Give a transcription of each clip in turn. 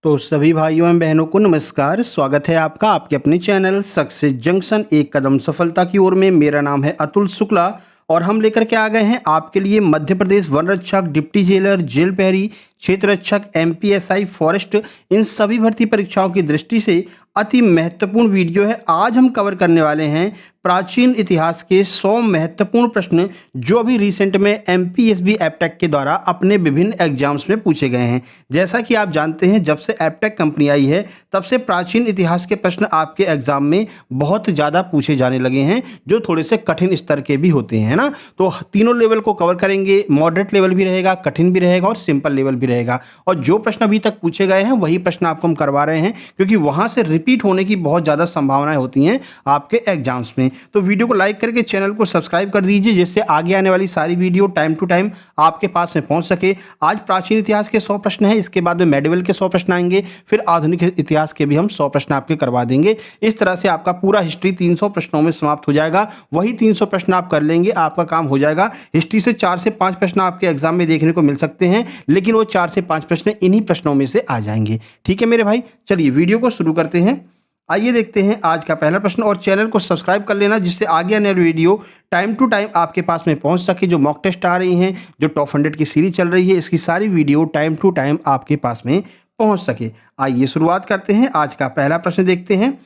तो सभी भाइयों एवं बहनों को नमस्कार। स्वागत है आपका आपके अपने चैनल सक्सेस जंक्शन एक कदम सफलता की ओर में। मेरा नाम है अतुल शुक्ला और हम लेकर के आ गए हैं आपके लिए मध्य प्रदेश वन रक्षक, डिप्टी जेलर, जेल प्रहरी, क्षेत्र रक्षक, एमपीएसआई, फॉरेस्ट, इन सभी भर्ती परीक्षाओं की दृष्टि से अति महत्वपूर्ण वीडियो है। आज हम कवर करने वाले हैं प्राचीन इतिहास के 100 महत्वपूर्ण प्रश्न जो अभी रिसेंट में एमपीएसबी एपटेक के द्वारा अपने विभिन्न एग्जाम्स में पूछे गए हैं। जैसा कि आप जानते हैं, जब से एपटेक कंपनी आई है तब से प्राचीन इतिहास के प्रश्न आपके एग्जाम में बहुत ज़्यादा पूछे जाने लगे हैं, जो थोड़े से कठिन स्तर के भी होते हैं ना। तो तीनों लेवल को कवर करेंगे। मॉडरेट लेवल भी रहेगा, कठिन भी रहेगा और सिंपल लेवल भी रहेगा। और जो प्रश्न अभी तक पूछे गए हैं वही प्रश्न आपको हम करवा रहे हैं, क्योंकि वहां से रिपीट होने की बहुत ज़्यादा संभावनाएं होती हैं आपके एग्जाम्स में। तो वीडियो को लाइक करके चैनल को सब्सक्राइब कर दीजिए, जिससे आगे आने वाली सारी वीडियो टाइम टू टाइम आपके पास में पहुंच सके। आज प्राचीन इतिहास के 100 प्रश्न हैं, इसके बाद में मेडिवल के 100 प्रश्न आएंगे, फिर आधुनिक इतिहास के भी हम 100 प्रश्न आपके करवा देंगे। इस तरह से आपका पूरा हिस्ट्री 300 प्रश्नों में समाप्त हो जाएगा। वही 300 प्रश्न आप कर लेंगे, आपका काम हो जाएगा। हिस्ट्री से 4 से 5 प्रश्न आपके एग्जाम में देखने को मिल सकते हैं, लेकिन वो 4 से 5 प्रश्न इन्हीं प्रश्नों में से आ जाएंगे। ठीक है मेरे भाई, चलिए वीडियो को शुरू करते हैं। आइए देखते हैं आज का पहला प्रश्न, और चैनल को सब्सक्राइब कर लेना, जिससे आगे आने वाली वीडियो टाइम टू टाइम आपके पास में पहुंच सके। जो मॉक टेस्ट आ रही हैं, जो टॉप 100 की सीरीज चल रही है, इसकी सारी वीडियो टाइम टू टाइम आपके पास में पहुंच सके। आइए शुरुआत करते हैं। आज का पहला प्रश्न देखते हैं।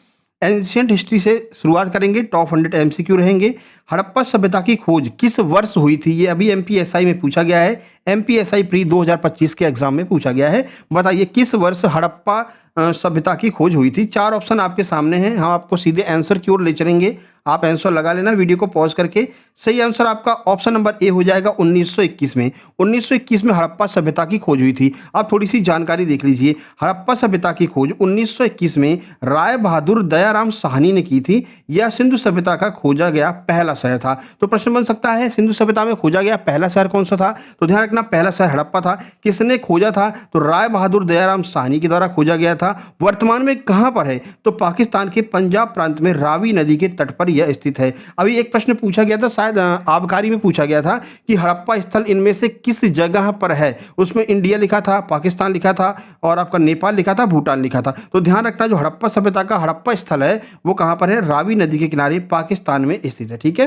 एंशियंट हिस्ट्री से शुरुआत करेंगे। टॉप 100 एमसीक्यू रहेंगे। हड़प्पा सभ्यता की खोज किस वर्ष हुई थी? ये अभी एमपीएसआई में पूछा गया है। एमपीएसआई प्री 2025 के एग्जाम में पूछा गया है। बताइए किस वर्ष हड़प्पा सभ्यता की खोज हुई थी। 4 ऑप्शन आपके सामने हैं, हम आपको सीधे आंसर की ओर ले चलेंगे। आप आंसर लगा लेना वीडियो को पॉज करके। सही आंसर आपका ऑप्शन नंबर ए हो जाएगा 1921 में। 1921 में हड़प्पा सभ्यता की खोज हुई थी। आप थोड़ी सी जानकारी देख लीजिए। हड़प्पा सभ्यता की खोज 1921 में राय बहादुर दयाराम साहनी ने की थी। यह सिंधु सभ्यता का खोजा गया पहला शहर था। तो प्रश्न बन सकता है, सिंधु सभ्यता में खोजा गया पहला शहर कौन सा था? तो ध्यान रखना, पहला शहर हड़प्पा था। किसने खोजा था? तो राय बहादुर दयाराम साहनी के द्वारा खोजा गया था। वर्तमान में कहां पर है? तो पाकिस्तान के पंजाब प्रांत में रावी नदी के तट पर यह स्थित है। अभी एक प्रश्न पूछा गया था, शायद आबकारी में पूछा गया था, कि हड़प्पा स्थल इनमें से किस जगह पर है? उसमें इंडिया लिखा था, पाकिस्तान लिखा था, और आपका नेपाल लिखा था, भूटान लिखा था। तो ध्यान रखना, जो हड़प्पा सभ्यता का हड़प्पा स्थल है वो कहां पर है? रावी नदी के किनारे पाकिस्तान में स्थित है। ठीक है,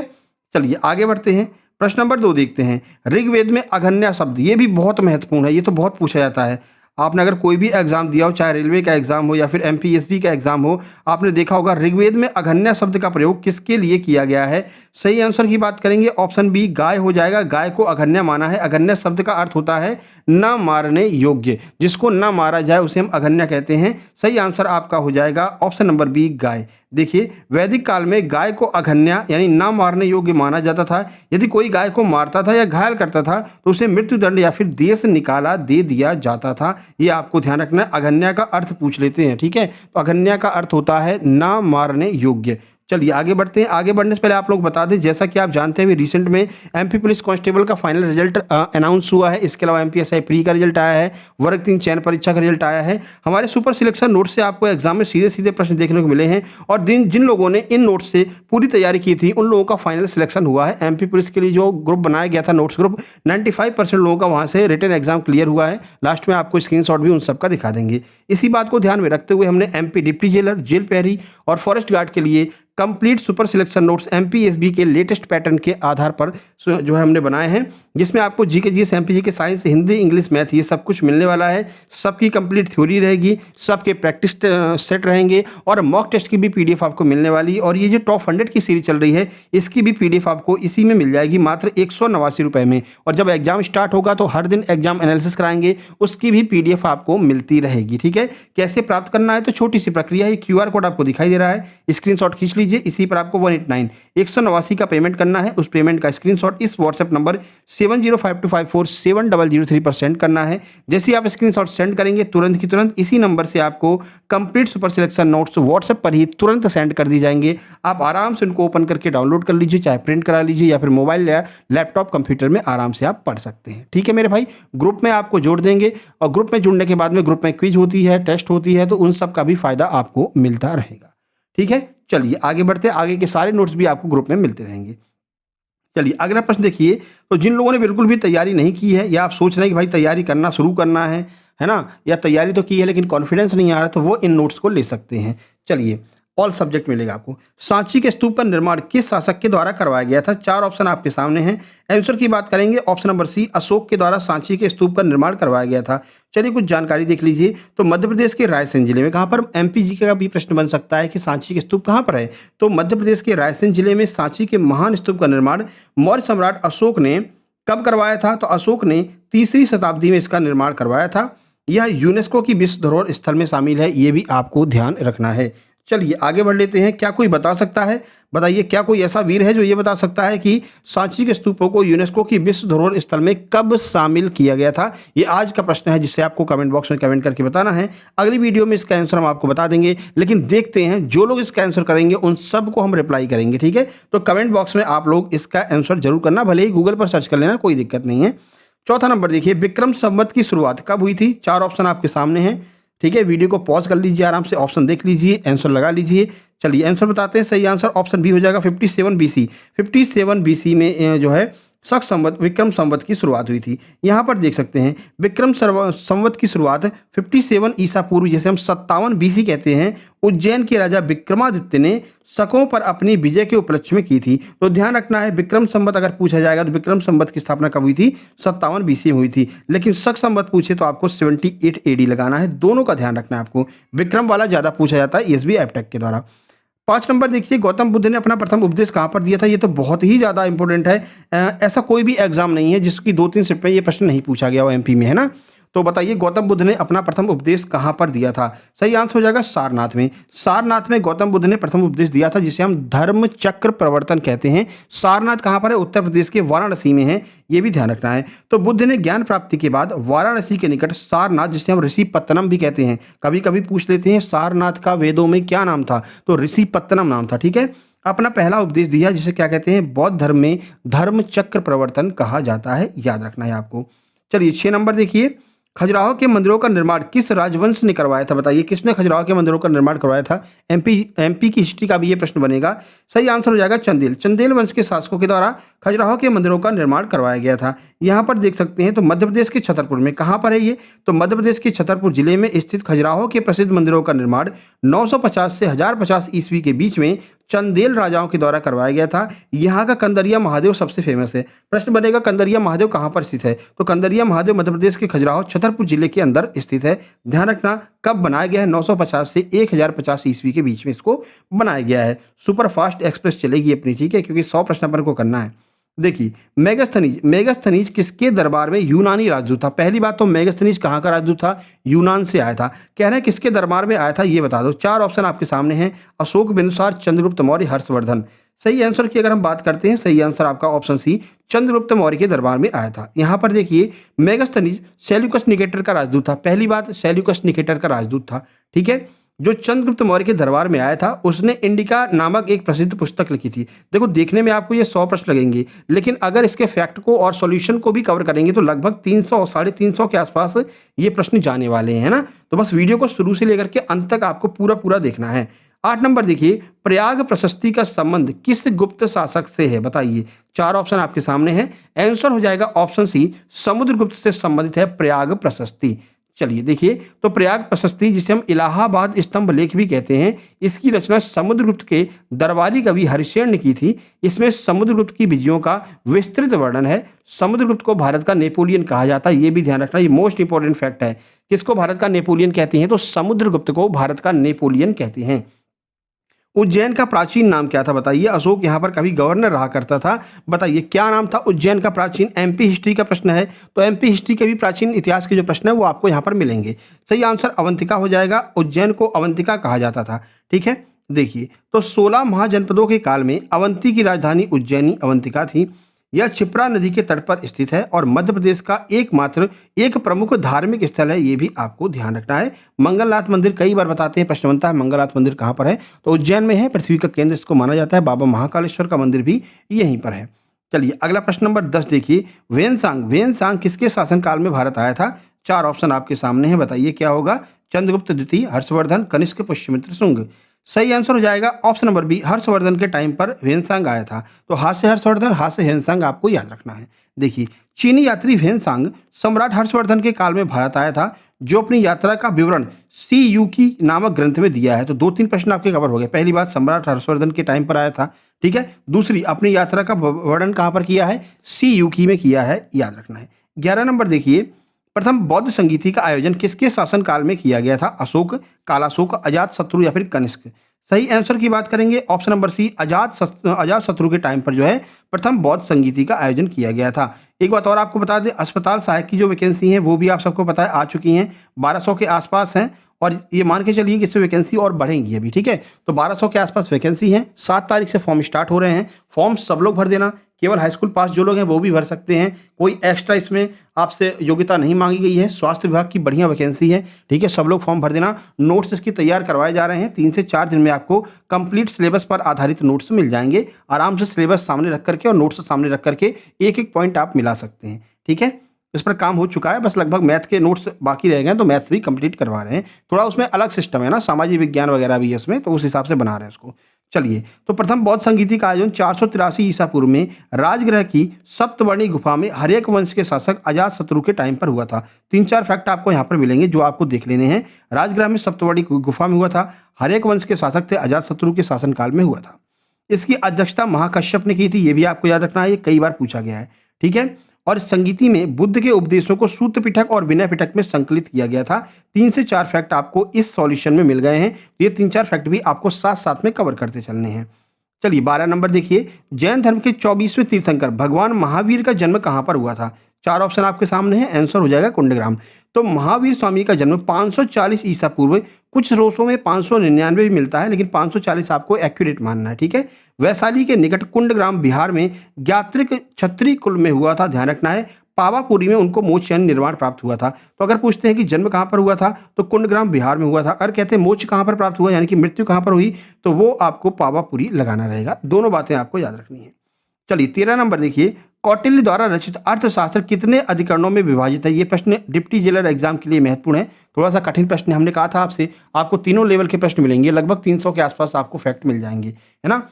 चलिए आगे बढ़ते हैं। प्रश्न नंबर 2 देखते हैं। ऋग्वेद में अघन्या शब्द, ये भी बहुत महत्वपूर्ण है, ये तो बहुत पूछा जाता है। आपने अगर कोई भी एग्जाम दिया हो, चाहे रेलवे का एग्जाम हो या फिर एमपीएसबी का एग्जाम हो, आपने देखा होगा ऋग्वेद में अघन्या शब्द का प्रयोग किसके लिए किया गया है? सही आंसर की बात करेंगे, ऑप्शन बी गाय हो जाएगा। गाय को अघन्या माना है। अघन्या शब्द का अर्थ होता है न मारने योग्य, जिसको न मारा जाए उसे हम अघन्या कहते हैं। सही आंसर आपका हो जाएगा ऑप्शन नंबर बी गाय। देखिए, वैदिक काल में गाय को अघन्या यानी ना मारने योग्य माना जाता था। यदि कोई गाय को मारता था या घायल करता था तो उसे मृत्युदंड या फिर देश निकाला दे दिया जाता था। ये आपको ध्यान रखना है। अघन्या का अर्थ पूछ लेते हैं, ठीक है। तो अघन्या का अर्थ होता है ना मारने योग्य। चलिए आगे बढ़ते हैं। आगे बढ़ने से पहले आप लोग बता दें, जैसा कि आप जानते हैं रिसेंट में एमपी पुलिस कांस्टेबल का फाइनल रिजल्ट अनाउंस हुआ है। इसके अलावा एमपीएसआई प्री का रिजल्ट आया है, वर्ग 3 चयन परीक्षा का रिजल्ट आया है। हमारे सुपर सिलेक्शन नोट से आपको एग्जाम में सीधे सीधे प्रश्न देखने को मिले हैं, और जिन लोगों ने इन नोट से पूरी तैयारी की थी उन लोगों का फाइनल सिलेक्शन हुआ है। एमपी पुलिस के लिए जो ग्रुप बनाया गया था, नोट्स ग्रुप, 95% लोगों का वहाँ से रिटन एग्जाम क्लियर हुआ है। लास्ट में आपको स्क्रीनशॉट भी उन सबका दिखा देंगे। इसी बात को ध्यान में रखते हुए हमने एमपी डिप्टी जेलर, जेल प्रहरी और फॉरेस्ट गार्ड के लिए कंप्लीट सुपर सिलेक्शन नोट्स एमपीएसबी के लेटेस्ट पैटर्न के आधार पर जो है हमने बनाए हैं, जिसमें आपको जीके, जीएस, एमपीजी के साइंस, हिंदी, इंग्लिश, मैथ, ये सब कुछ मिलने वाला है। सबकी कंप्लीट थ्योरी रहेगी, सबके प्रैक्टिस सेट रहेंगे, और मॉक टेस्ट की भी पीडीएफ आपको मिलने वाली है। और ये जो टॉप 100 की सीरीज चल रही है, इसकी भी पीडीएफ आपको इसी में मिल जाएगी मात्र 189 रुपये में। और जब एग्जाम स्टार्ट होगा तो हर दिन एग्जाम एनालिसिस कराएंगे, उसकी भी पीडीएफ आपको मिलती रहेगी। ठीक है, कैसे प्राप्त करना है? तो छोटी सी प्रक्रिया है। क्यूआर कोड आपको दिखाई दे रहा है, स्क्रीनशॉट खींच लीजिए। इसी पर आपको 189 का पेमेंट करना है। उस पेमेंट का स्क्रीनशॉट इस व्हाट्सएप नंबर 7052547003 पर सेंड करना है। जैसे ही आप स्क्रीनशॉट सेंड करेंगे, तुरंत की तुरंत इसी नंबर से आपको complete super selection notes WhatsApp पर ही तुरंत सेंड कर दी जाएंगे। आप आराम से उनको ओपन करके डाउनलोड कर लीजिए, चाहे प्रिंट करा लीजिए, या फिर मोबाइल या लैपटॉप कंप्यूटर में आराम से आप पढ़ सकते हैं। ठीक है मेरे भाई, ग्रुप में आपको जोड़ देंगे, और ग्रुप में जुड़ने के बाद में ग्रुप में क्विज होती है, टेस्ट होती है, तो उन सब का भी फायदा आपको मिलता रहेगा। ठीक है, चलिए आगे बढ़ते हैं। आगे के सारे नोट्स भी आपको ग्रुप में मिलते रहेंगे। चलिए अगला प्रश्न देखिए। तो जिन लोगों ने बिल्कुल भी तैयारी नहीं की है, या आप सोच रहे हैं कि भाई तैयारी करना शुरू करना है, है ना, या तैयारी तो की है लेकिन कॉन्फिडेंस नहीं आ रहा, तो वो इन नोट्स को ले सकते हैं। चलिए, ऑल सब्जेक्ट मिलेगा आपको। सांची के स्तूप का निर्माण किस शासक के द्वारा करवाया गया था? 4 ऑप्शन आपके सामने हैं। आंसर की बात करेंगे, ऑप्शन नंबर सी, अशोक के द्वारा सांची के स्तूप का निर्माण करवाया गया था। चलिए कुछ जानकारी देख लीजिए। तो मध्य प्रदेश के रायसेन जिले में, कहाँ पर, एमपी जी का भी प्रश्न बन सकता है कि सांची के स्तूप कहाँ पर है? तो मध्य प्रदेश के रायसेन जिले में सांची के महान स्तूप का निर्माण मौर्य सम्राट अशोक ने कब करवाया था? तो अशोक ने 3री शताब्दी में इसका निर्माण करवाया था। यह यूनेस्को की विश्व धरोहर स्थल में शामिल है, ये भी आपको ध्यान रखना है। चलिए आगे बढ़ लेते हैं। क्या कोई बता सकता है, बताइए, क्या कोई ऐसा वीर है जो ये बता सकता है कि सांची के स्तूपों को यूनेस्को की विश्व धरोहर स्थल में कब शामिल किया गया था? ये आज का प्रश्न है जिसे आपको कमेंट बॉक्स में कमेंट करके बताना है। अगली वीडियो में इसका आंसर हम आपको बता देंगे, लेकिन देखते हैं जो लोग इसका आंसर करेंगे उन सबको हम रिप्लाई करेंगे, ठीक है? तो कमेंट बॉक्स में आप लोग इसका आंसर जरूर करना, भले ही गूगल पर सर्च कर लेना, कोई दिक्कत नहीं है। चौथा नंबर देखिए, विक्रम संवत की शुरुआत कब हुई थी? 4 ऑप्शन आपके सामने हैं, ठीक है? वीडियो को पॉज कर लीजिए, आराम से ऑप्शन देख लीजिए, आंसर लगा लीजिए। चलिए आंसर बताते हैं। सही आंसर ऑप्शन बी हो जाएगा, 57 बीसी। 57 बीसी में जो है शक संवत, विक्रम संवत की शुरुआत हुई थी। यहाँ पर देख सकते हैं विक्रम संवत की शुरुआत 57 ईसा पूर्व, जैसे हम 57 बीसी कहते हैं, उज्जैन के राजा विक्रमादित्य ने शकों पर अपनी विजय के उपलक्ष्य में की थी। तो ध्यान रखना है, विक्रम संवत अगर पूछा जाएगा तो विक्रम संवत की स्थापना कब हुई थी? 57 बीसी में हुई थी। लेकिन शक संवत पूछे तो आपको 78 एडी लगाना है। दोनों का ध्यान रखना है आपको, विक्रम वाला ज्यादा पूछा जाता है ईएसबी एपटेक के द्वारा। 5 नंबर देखिए, गौतम बुद्ध ने अपना प्रथम उपदेश कहाँ पर दिया था? ये तो बहुत ही ज़्यादा इंपॉर्टेंट है। ऐसा कोई भी एग्जाम नहीं है जिसकी 2-3 शिफ्ट में ये प्रश्न नहीं पूछा गया हो एमपी में, है ना? तो बताइए, गौतम बुद्ध ने अपना प्रथम उपदेश कहाँ पर दिया था? सही आंसर हो जाएगा सारनाथ में। सारनाथ में गौतम बुद्ध ने प्रथम उपदेश दिया था, जिसे हम धर्म चक्र प्रवर्तन कहते हैं। सारनाथ कहाँ पर है? उत्तर प्रदेश के वाराणसी में है, ये भी ध्यान रखना है। तो बुद्ध ने ज्ञान प्राप्ति के बाद वाराणसी के निकट सारनाथ, जिसे हम ऋषिपत्तनम भी कहते हैं, कभी कभी पूछ लेते हैं सारनाथ का वेदों में क्या नाम था? तो ऋषिपत्तनम नाम था, ठीक है? अपना पहला उपदेश दिया, जिसे क्या कहते हैं? बौद्ध धर्म में धर्म चक्र प्रवर्तन कहा जाता है, याद रखना है आपको। चलिए 6 नंबर देखिए, खजुराहो के मंदिरों का निर्माण किस राजवंश ने करवाया था? बताइए, किसने खजुराहो के मंदिरों का निर्माण करवाया था? एमपी की हिस्ट्री का भी ये प्रश्न बनेगा। सही आंसर हो जाएगा चंदेल। चंदेल वंश के शासकों के द्वारा खजुराहो के मंदिरों का निर्माण करवाया गया था। यहाँ पर देख सकते हैं, तो मध्य प्रदेश के छतरपुर में, कहाँ पर है ये? तो मध्य प्रदेश के छतरपुर जिले में स्थित खजुराहो के प्रसिद्ध मंदिरों का निर्माण 950 से 1050 ईस्वी के बीच में चंदेल राजाओं के द्वारा करवाया गया था। यहाँ का कंदरिया महादेव सबसे फेमस है। प्रश्न बनेगा, कंदरिया महादेव कहाँ पर स्थित है? तो कंदरिया महादेव मध्य प्रदेश के खजुराहो छतरपुर जिले के अंदर स्थित है। ध्यान रखना, कब बनाया गया है? 950 से 1050 ईस्वी के बीच में इसको बनाया गया है। सुपर फास्ट एक्सप्रेस चलेगी अपनी, ठीक है? क्योंकि 100 प्रश्न अपन को करना है। देखिए, मेगास्थनीज किसके दरबार में यूनानी राजदूत था? पहली बात तो मेगास्थनीज कहाँ का राजदूत था? यूनान से आया था। कह रहे हैं किसके दरबार में आया था, ये बता दो। 4 ऑप्शन आपके सामने हैं, अशोक, बिंदुसार, चंद्रगुप्त मौर्य, हर्षवर्धन। सही आंसर की अगर हम बात करते हैं, सही आंसर आपका ऑप्शन सी, चंद्रगुप्त मौर्य के दरबार में आया था। यहाँ पर देखिए, मेगास्थनीज सेल्यूकस निकेटर का राजदूत था। पहली बात, सेल्यूकस निकेटर का राजदूत था, ठीक है? जो चंद्रगुप्त मौर्य के दरबार में आया था, उसने इंडिका नामक एक प्रसिद्ध पुस्तक लिखी थी। देखो, देखने में आपको ये 100 प्रश्न लगेंगे, लेकिन अगर इसके फैक्ट को और सॉल्यूशन को भी कवर करेंगे तो लगभग 300 350 के आसपास ये प्रश्न जाने वाले हैं, ना? तो बस वीडियो को शुरू से लेकर के अंत तक आपको पूरा देखना है। 8 नंबर देखिए, प्रयाग प्रशस्ति का संबंध किस गुप्त शासक से है? बताइए। 4 ऑप्शन आपके सामने हैं। आंसर हो जाएगा ऑप्शन सी, समुद्रगुप्त से संबंधित है प्रयाग प्रशस्ति। चलिए देखिए, तो प्रयाग प्रशस्ति, जिसे हम इलाहाबाद स्तंभ लेख भी कहते हैं, इसकी रचना समुद्रगुप्त के दरबारी कवि हरिशेन ने की थी। इसमें समुद्रगुप्त की विजयों का विस्तृत वर्णन है। समुद्रगुप्त को भारत का नेपोलियन कहा जाता है, ये भी ध्यान रखना, ये मोस्ट इंपॉर्टेंट फैक्ट है। किसको भारत का नेपोलियन कहते हैं? तो समुद्रगुप्त को भारत का नेपोलियन कहते हैं। उज्जैन का प्राचीन नाम क्या था? बताइए। अशोक यहाँ पर कभी गवर्नर रहा करता था, बताइए क्या नाम था उज्जैन का प्राचीन? एमपी हिस्ट्री का प्रश्न है, तो एमपी हिस्ट्री के भी प्राचीन इतिहास के जो प्रश्न है वो आपको यहाँ पर मिलेंगे। सही आंसर अवंतिका हो जाएगा। उज्जैन को अवंतिका कहा जाता था, ठीक है? देखिए, तो 16 महाजनपदों के काल में अवंती की राजधानी उज्जैनी अवंतिका थी। यह क्षिप्रा नदी के तट पर स्थित है और मध्य प्रदेश का एकमात्र एक प्रमुख धार्मिक स्थल है, ये भी आपको ध्यान रखना है। मंगलनाथ मंदिर कई बार बताते हैं, प्रश्न बनता है मंगलनाथ मंदिर कहाँ पर है? तो उज्जैन में है, पृथ्वी का केंद्र इसको माना जाता है। बाबा महाकालेश्वर का मंदिर भी यहीं पर है। चलिए अगला प्रश्न नंबर 10 देखिए, वेनसांग किसके शासनकाल में भारत आया था? 4 ऑप्शन आपके सामने हैं, बताइए क्या होगा? चंद्रगुप्त द्वितीय, हर्षवर्धन, कनिष्क, पुष्यमित्र, शुंग। सही आंसर हो जाएगा ऑप्शन नंबर बी, हर्षवर्धन के टाइम पर वेनसांग आया था। तो हाथ से हर्षवर्धन, हाथ से वेनसांग आपको याद रखना है। देखिए, चीनी यात्री वेनसांग सम्राट हर्षवर्धन के काल में भारत आया था, जो अपनी यात्रा का विवरण CU की नामक ग्रंथ में दिया है। तो 2-3 प्रश्न आपके कवर हो गए। पहली बात, सम्राट हर्षवर्धन के टाइम पर आया था, ठीक है। दूसरी, अपनी यात्रा का वर्णन कहाँ पर किया है? CU की में किया है, याद रखना है। 11 नंबर देखिए, प्रथम बौद्ध संगीति का आयोजन किसके शासनकाल में किया गया था? अशोक, कालाशोक, अजातशत्रु या फिर कनिष्क? सही आंसर की बात करेंगे ऑप्शन नंबर सी, अजातशत्रु के टाइम पर जो है प्रथम बौद्ध संगीति का आयोजन किया गया था। एक बात और आपको बता दें, अस्पताल सहायक की जो वैकेंसी है वो भी आप सबको पता है आ चुकी हैं, 1200 के आसपास हैं, और ये मान के चलिए कि इसमें वैकेंसी और बढ़ेंगी अभी, ठीक है। तो 1200 के आसपास वैकेंसी है। 7 तारीख से फॉर्म स्टार्ट हो रहे हैं। फॉर्म सब लोग भर देना, केवल हाई स्कूल पास जो लोग हैं वो भी भर सकते हैं। कोई एक्स्ट्रा इसमें आपसे योग्यता नहीं मांगी गई है। स्वास्थ्य विभाग की बढ़िया वैकेंसी है, ठीक है। सब लोग फॉर्म भर देना। नोट्स इसकी तैयार करवाए जा रहे हैं। 3 से 4 दिन में आपको कंप्लीट सिलेबस पर आधारित नोट्स मिल जाएंगे। आराम से सिलेबस सामने रख करके और नोट्स सामने रख करके एक-एक पॉइंट आप मिला सकते हैं, ठीक है। इस पर काम हो चुका है, बस लगभग मैथ के नोट्स बाकी रह गए हैं, तो मैथ्स भी कंप्लीट करवा रहे हैं। थोड़ा उसमें अलग सिस्टम है ना, सामाजिक विज्ञान वगैरह भी है उसमें, तो उस हिसाब से बना रहे हैं उसको। चलिए, तो प्रथम बौद्ध संगीति का आयोजन 483 ईसा पूर्व में राजगृह की सप्तवर्णी गुफा में हर्यक वंश के शासक अजातशत्रु के टाइम पर हुआ था। 3-4 फैक्ट आपको यहाँ पर मिलेंगे जो आपको देख लेने हैं। राजगृह में सप्तवर्णी गुफा में हुआ था, हर्यक वंश के शासक थे, अजातशत्रु के शासनकाल में हुआ था। इसकी अध्यक्षता महाकश्यप ने की थी, ये भी आपको याद रखना है, ये कई बार पूछा गया है, ठीक है। और संगीति में बुद्ध के उपदेशों को सूत्र पिटक और विनय पिटक में संकलित किया गया था। 3 से 4 फैक्ट आपको इस सॉल्यूशन में मिल गए हैं। ये 3-4 फैक्ट भी आपको साथ-साथ में कवर करते चलने हैं। चलिए 12 नंबर देखिए, जैन धर्म के 24वें तीर्थंकर भगवान महावीर का जन्म कहाँ पर हुआ था? 4 ऑप्शन आपके सामने हैं, आंसर हो जाएगा कुंडग्राम। तो महावीर स्वामी का जन्म 540 ईसा पूर्व, कुछ स्रोतों में 599 भी मिलता है, लेकिन 540 आपको एक्यूरेट मानना है, ठीक है। वैशाली के निकट कुंडग्राम बिहार में ज्ञात्रिक क्षत्रिय कुल में हुआ था, ध्यान रखना है। पावापुरी में उनको मोक्ष यानी निर्वाण प्राप्त हुआ था। तो अगर पूछते हैं कि जन्म कहाँ पर हुआ था, तो कुंडग्राम बिहार में हुआ था। अगर कहते हैं मोक्ष कहाँ पर प्राप्त हुआ यानी कि मृत्यु कहाँ पर हुई, तो वो आपको पावापुरी लगाना रहेगा। दोनों बातें आपको याद रखनी है। चलिए 13 नंबर देखिए, कौटिल्य द्वारा रचित अर्थशास्त्र कितने अधिकरणों में विभाजित है? ये प्रश्न डिप्टी जेलर एग्जाम के लिए महत्वपूर्ण है, थोड़ा सा कठिन प्रश्न है। हमने कहा था आपसे, आपको तीनों लेवल के प्रश्न मिलेंगे, लगभग 300 के आसपास आपको फैक्ट मिल जाएंगे, है ना।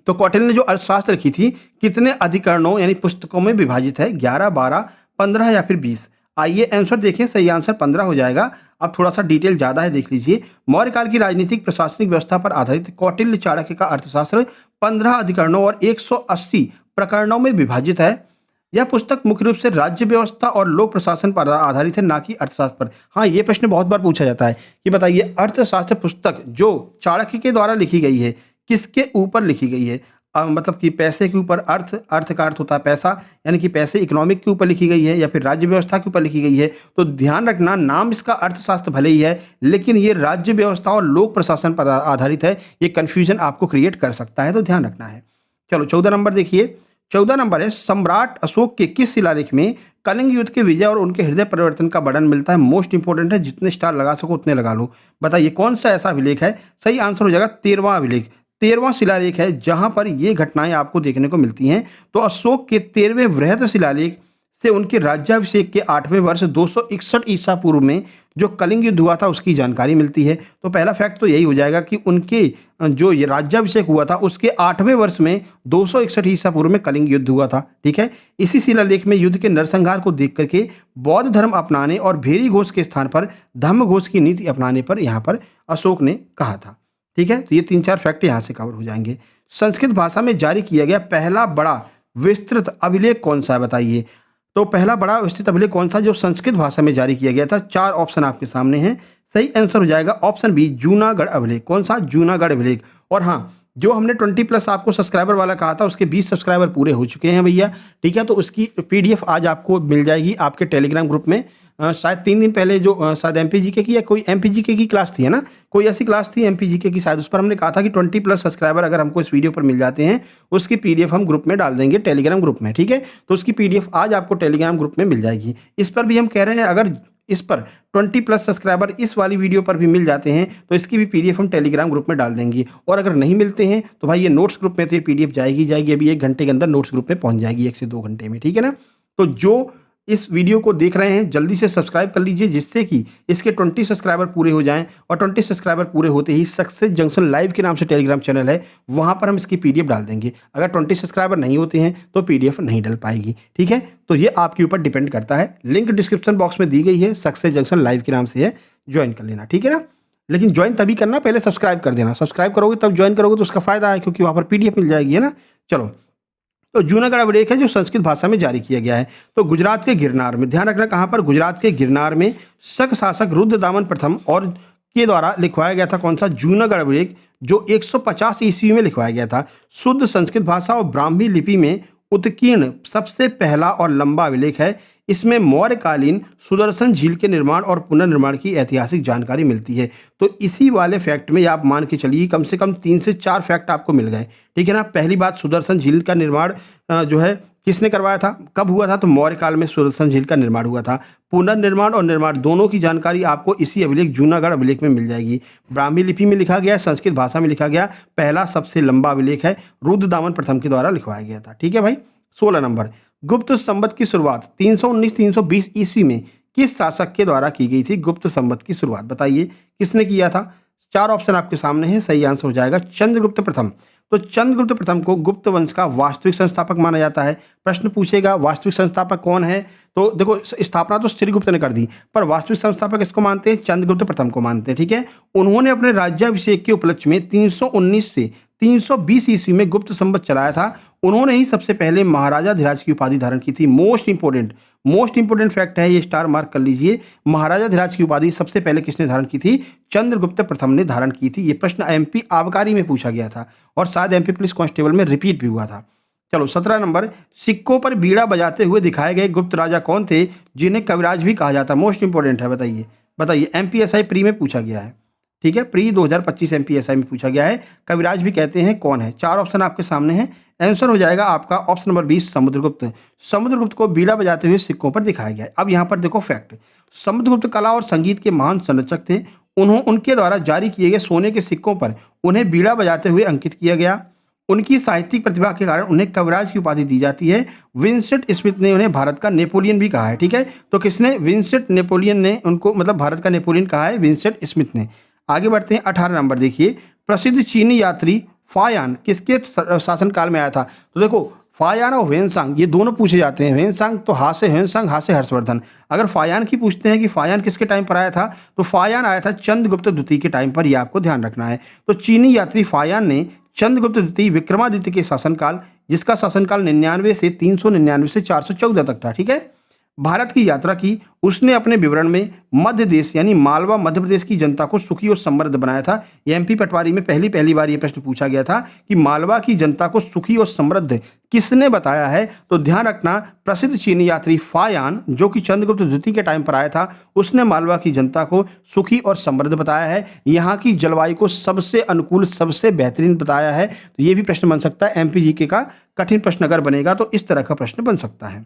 तो कौटिल्य ने जो अर्थशास्त्र लिखी थी, कितने अधिकरणों यानी पुस्तकों में विभाजित है? 11, 12, 15 या फिर 20? आइए आंसर देखें, सही आंसर 15 हो जाएगा। अब थोड़ा सा डिटेल ज़्यादा है, देख लीजिए। मौर्य काल की राजनीतिक प्रशासनिक व्यवस्था पर आधारित कौटिल्य चाणक्य का अर्थशास्त्र 15 अधिकरणों और 180 प्रकरणों में विभाजित है। यह पुस्तक मुख्य रूप से राज्य व्यवस्था और लोक प्रशासन पर आधारित है, ना कि अर्थशास्त्र पर। हाँ, ये प्रश्न बहुत बार पूछा जाता है कि बताइए, अर्थशास्त्र पुस्तक जो चाणक्य के द्वारा लिखी गई है, किसके ऊपर लिखी गई है? मतलब कि पैसे के ऊपर, अर्थ का अर्थ होता है पैसा, यानी कि पैसे इकोनॉमिक के ऊपर लिखी गई है, या फिर राज्य व्यवस्था के ऊपर लिखी गई है? तो ध्यान रखना, नाम इसका अर्थशास्त्र भले ही है, लेकिन ये राज्य व्यवस्था और लोक प्रशासन पर आधारित है। ये कन्फ्यूजन आपको क्रिएट कर सकता है, तो ध्यान रखना है। चलो 14 नंबर देखिए, 14 नंबर है, सम्राट अशोक के किस शिलालेख में कलिंग युद्ध के विजय और उनके हृदय परिवर्तन का वर्णन मिलता है? मोस्ट इंपोर्टेंट है, जितने स्टार लगा सको उतने लगा लो। बताइए कौन सा ऐसा अभिलेख है? सही आंसर हो जाएगा 13वां अभिलेख। 13वां शिलालेख है जहां पर ये घटनाएं आपको देखने को मिलती हैं। तो अशोक के 13वें वृहद शिलालेख से उनके राज्याभिषेक के 8वें वर्ष 261 ईसा पूर्व में जो कलिंग युद्ध हुआ था उसकी जानकारी मिलती है। तो पहला फैक्ट तो यही हो जाएगा कि उनके जो ये राज्याभिषेक हुआ था उसके 8वें वर्ष में 261 ईसा पूर्व में कलिंग युद्ध हुआ था, ठीक है। इसी शिलालेख में युद्ध के नरसंहार को देख करके बौद्ध धर्म अपनाने और भेरी घोष के स्थान पर धम्म घोष की नीति अपनाने पर यहाँ पर अशोक ने कहा था, ठीक है। तो ये 3-4 फैक्ट यहाँ से कवर हो जाएंगे। संस्कृत भाषा में जारी किया गया पहला बड़ा विस्तृत अभिलेख कौन सा है? बताइए। तो पहला बड़ा विस्तृत अभिलेख कौन सा जो संस्कृत भाषा में जारी किया गया था? 4 ऑप्शन आपके सामने हैं, सही आंसर हो जाएगा ऑप्शन बी, जूनागढ़ अभिलेख। कौन सा? जूनागढ़ अभिलेख। और हाँ, जो हमने 20+ आपको सब्सक्राइबर वाला कहा था, उसके 20 सब्सक्राइबर पूरे हो चुके हैं भैया, ठीक है। तो उसकी PDF आज आपको मिल जाएगी आपके टेलीग्राम ग्रुप में। शायद 3 दिन पहले जो शायद MPGK की या कोई MPGK की क्लास थी, है ना, कोई ऐसी क्लास थी MPGK की शायद, उस पर हमने कहा था कि 20+ सब्सक्राइबर अगर हमको इस वीडियो पर मिल जाते हैं, उसकी PDF हम ग्रुप में डाल देंगे, टेलीग्राम ग्रुप में, ठीक है। तो उसकी PDF आज आपको टेलीग्राम ग्रुप में मिल जाएगी। इस पर भी हम कह रहे हैं, अगर इस पर 20+ सब्सक्राइबर इस वाली वीडियो पर भी मिल जाते हैं तो इसकी भी PDF हम टेलीग्राम ग्रुप में डाल देंगे। और अगर नहीं मिलते हैं तो भाई ये नोट्स ग्रुप में तो ये PDF जाएगी। अभी 1 घंटे के अंदर नोट्स ग्रुप में पहुंच जाएगी, 1 से 2 घंटे में, ठीक है ना। तो जो इस वीडियो को देख रहे हैं जल्दी से सब्सक्राइब कर लीजिए, जिससे कि इसके 20 सब्सक्राइबर पूरे हो जाएं। और 20 सब्सक्राइबर पूरे होते ही सक्सेस जंक्शन लाइव के नाम से टेलीग्राम चैनल है, वहां पर हम इसकी पीडीएफ डाल देंगे। अगर 20 सब्सक्राइबर नहीं होते हैं तो पीडीएफ नहीं डल पाएगी, ठीक है। तो ये आपके ऊपर डिपेंड करता है। लिंक डिस्क्रिप्शन बॉक्स में दी गई है, सक्सेस जंक्शन लाइव के नाम से है, ज्वाइन कर लेना, ठीक है ना। लेकिन ज्वाइन तभी करना, पहले सब्सक्राइब कर देना। सब्सक्राइब करोगे तब ज्वाइन करोगे तो उसका फायदा है, क्योंकि वहां पर पीडीएफ मिल जाएगी, है ना। चलो, तो जूनागढ़ अभिलेख है जो संस्कृत भाषा में जारी किया गया है। तो गुजरात के गिरनार में, ध्यान रखना कहाँ पर, गुजरात के गिरनार में शक शासक रुद्रदामन प्रथम और के द्वारा लिखवाया गया था कौन सा, जूनागढ़ अभिलेख, जो 150 ईस्वी में लिखवाया गया था। शुद्ध संस्कृत भाषा और ब्राह्मी लिपि में उत्कीर्ण सबसे पहला और लंबा अभिलेख है। इसमें मौर्यकालीन सुदर्शन झील के निर्माण और पुनर्निर्माण की ऐतिहासिक जानकारी मिलती है। तो इसी वाले फैक्ट में आप मान के चलिए कम से कम 3 से 4 फैक्ट आपको मिल गए, ठीक है ना। पहली बात, सुदर्शन झील का निर्माण जो है किसने करवाया था, कब हुआ था, तो मौर्य काल में सुदर्शन झील का निर्माण हुआ था। पुनर्निर्माण और निर्माण दोनों की जानकारी आपको इसी अभिलेख जूनागढ़ अभिलेख में मिल जाएगी। ब्राह्मी लिपि में लिखा गया, संस्कृत भाषा में लिखा गया, पहला सबसे लंबा अभिलेख है, रुद्रदामन प्रथम के द्वारा लिखवाया गया था, ठीक है भाई। 16 नंबर, गुप्त संवत की शुरुआत 319-320 ईस्वी में किस शासक के द्वारा की गई थी। गुप्त संवत की शुरुआत बताइए किसने किया था। 4 ऑप्शन आपके सामने हैं, सही आंसर हो जाएगा चंद्रगुप्त प्रथम। तो चंद्रगुप्त प्रथम को गुप्त वंश का वास्तविक संस्थापक माना जाता है। प्रश्न पूछेगा वास्तविक संस्थापक कौन है, तो देखो स्थापना तो श्रीगुप्त ने कर दी, पर वास्तविक संस्थापक इसको मानते हैं, चंद्रगुप्त प्रथम को मानते हैं, ठीक है। उन्होंने अपने राज्याभिषेक के उपलक्ष्य में 319 से 320 ईस्वी में गुप्त संवत चलाया था। उन्होंने ही सबसे पहले महाराजाधिराज की उपाधि धारण की थी। मोस्ट इंपोर्टेंट फैक्ट है ये, स्टार मार्क कर लीजिए। महाराजाधिराज की उपाधि सबसे पहले किसने धारण की थी, चंद्रगुप्त प्रथम ने धारण की थी। ये प्रश्न एमपी आबकारी में पूछा गया था और शायद एमपी पुलिस कांस्टेबल में रिपीट भी हुआ था। चलो 17 नंबर, सिक्कों पर बीड़ा बजाते हुए दिखाए गए गुप्त राजा कौन थे जिन्हें कविराज भी कहा जाता। मोस्ट इंपोर्टेंट है, बताइए एमपीएसआई प्री में पूछा गया है, ठीक है। प्री 2025 एमपीएसआई में पूछा गया है, कविराज भी कहते हैं, कौन है। 4 ऑप्शन आपके सामने हैं, आंसर हो जाएगा आपका ऑप्शन नंबर 20 समुद्रगुप्त। समुद्रगुप्त को बीड़ा बजाते हुए सिक्कों पर दिखाया गया है। अब यहाँ पर देखो फैक्ट, समुद्रगुप्त कला और संगीत के महान संरक्षक थे। उनके द्वारा जारी किए गए सोने के सिक्कों पर उन्हें बीड़ा बजाते हुए अंकित किया गया। उनकी साहित्यिक प्रतिभा के कारण उन्हें कविराज की उपाधि दी जाती है। विंसेंट स्मिथ ने उन्हें भारत का नेपोलियन भी कहा है, ठीक है। तो किसने, विंसेंट नेपोलियन ने उनको मतलब भारत का नेपोलियन कहा है, विंसेंट स्मिथ ने। आगे बढ़ते हैं, 18 नंबर देखिए, प्रसिद्ध चीनी यात्री फायान किसके शासनकाल में आया था। तो देखो फायान और ह्वेनसांग ये दोनों पूछे जाते हैं। ह्वेनसांग तो हा से ह्वेनसांग, हा से हर्षवर्धन। अगर फायान की पूछते हैं कि फायान किसके टाइम पर आया था, तो फायान आया था चंद्रगुप्त द्वितीय के टाइम पर, ये आपको ध्यान रखना है। तो चीनी यात्री फायान ने चंद्रगुप्त द्वितीय विक्रमादित्य के शासनकाल, जिसका शासनकाल 99 से 399 से 414 तक था, ठीक है, भारत की यात्रा की। उसने अपने विवरण में मध्य देश यानी मालवा मध्य प्रदेश की जनता को सुखी और समृद्ध बनाया था। एमपी पटवारी में पहली बार यह प्रश्न पूछा गया था कि मालवा की जनता को सुखी और समृद्ध किसने बताया है। तो ध्यान रखना, प्रसिद्ध चीनी यात्री फायान जो कि चंद्रगुप्त द्वितीय के टाइम पर आया था, उसने मालवा की जनता को सुखी और समृद्ध बताया है। यहाँ की जलवायु को सबसे अनुकूल, सबसे बेहतरीन बताया है। तो ये भी प्रश्न बन सकता है, एमपी जीके का कठिन प्रश्न अगर बनेगा तो इस तरह का प्रश्न बन सकता है।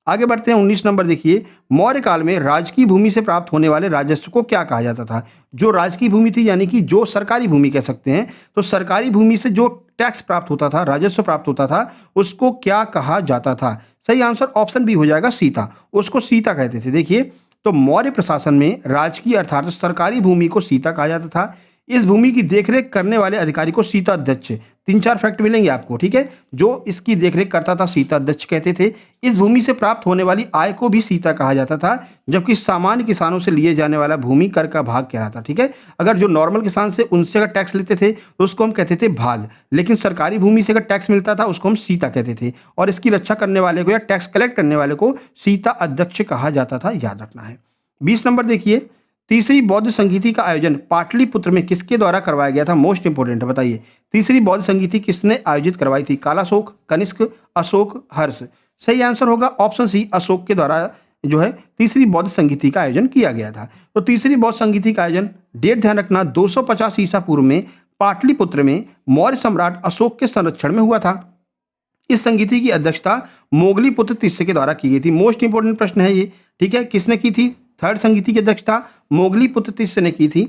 आगे बढ़ते हैं, 19 नंबर देखिए, मौर्य काल में राजकीय भूमि से प्राप्त होने वाले राजस्व को क्या कहा जाता था। जो राजकीय भूमि थी यानी कि जो सरकारी भूमि कह सकते हैं, तो सरकारी भूमि से जो टैक्स प्राप्त होता था, राजस्व प्राप्त होता था, उसको क्या कहा जाता था। सही आंसर ऑप्शन बी हो जाएगा सीता, उसको सीता कहते थे। देखिए, तो मौर्य प्रशासन में राजकीय अर्थात सरकारी भूमि को सीता कहा जाता था। इस भूमि की देखरेख करने वाले अधिकारी को सीता अध्यक्ष, 3-4 फैक्ट मिलेंगे आपको, ठीक है। जो इसकी देखरेख करता था सीता अध्यक्ष कहते थे। इस भूमि से प्राप्त होने वाली आय को भी सीता कहा जाता था, जबकि सामान्य किसानों से लिए जाने वाला भूमि कर का भाग कहलाता, ठीक है। अगर जो नॉर्मल किसान से उनसे अगर टैक्स लेते थे तो उसको हम कहते थे भाग, लेकिन सरकारी भूमि से अगर टैक्स मिलता था उसको हम सीता कहते थे। और इसकी रक्षा करने वाले को या टैक्स कलेक्ट करने वाले को सीता अध्यक्ष कहा जाता था, याद रखना है। 20 नंबर देखिए, तीसरी बौद्ध संगीति का आयोजन पाटलिपुत्र में किसके द्वारा करवाया गया था। मोस्ट इंपोर्टेंट है, बताइए तीसरी बौद्ध संगीति किसने आयोजित करवाई थी। कालाशोक, कनिष्क, अशोक, हर्ष। सही आंसर होगा ऑप्शन सी, अशोक के द्वारा जो है तीसरी बौद्ध संगीति का आयोजन किया गया था। तो तीसरी बौद्ध संगीति का आयोजन, डेट ध्यान रखना, 250 ईसा पूर्व में पाटलिपुत्र में मौर्य सम्राट अशोक के संरक्षण में हुआ था। इस संगीति की अध्यक्षता मोगलीपुत्र तिस्से के द्वारा की गई थी। मोस्ट इंपोर्टेंट प्रश्न है ये, ठीक है। किसने की थी, थर्ड संगीति की अध्यक्षता मोगलीपुत्र तिस्से ने की थी।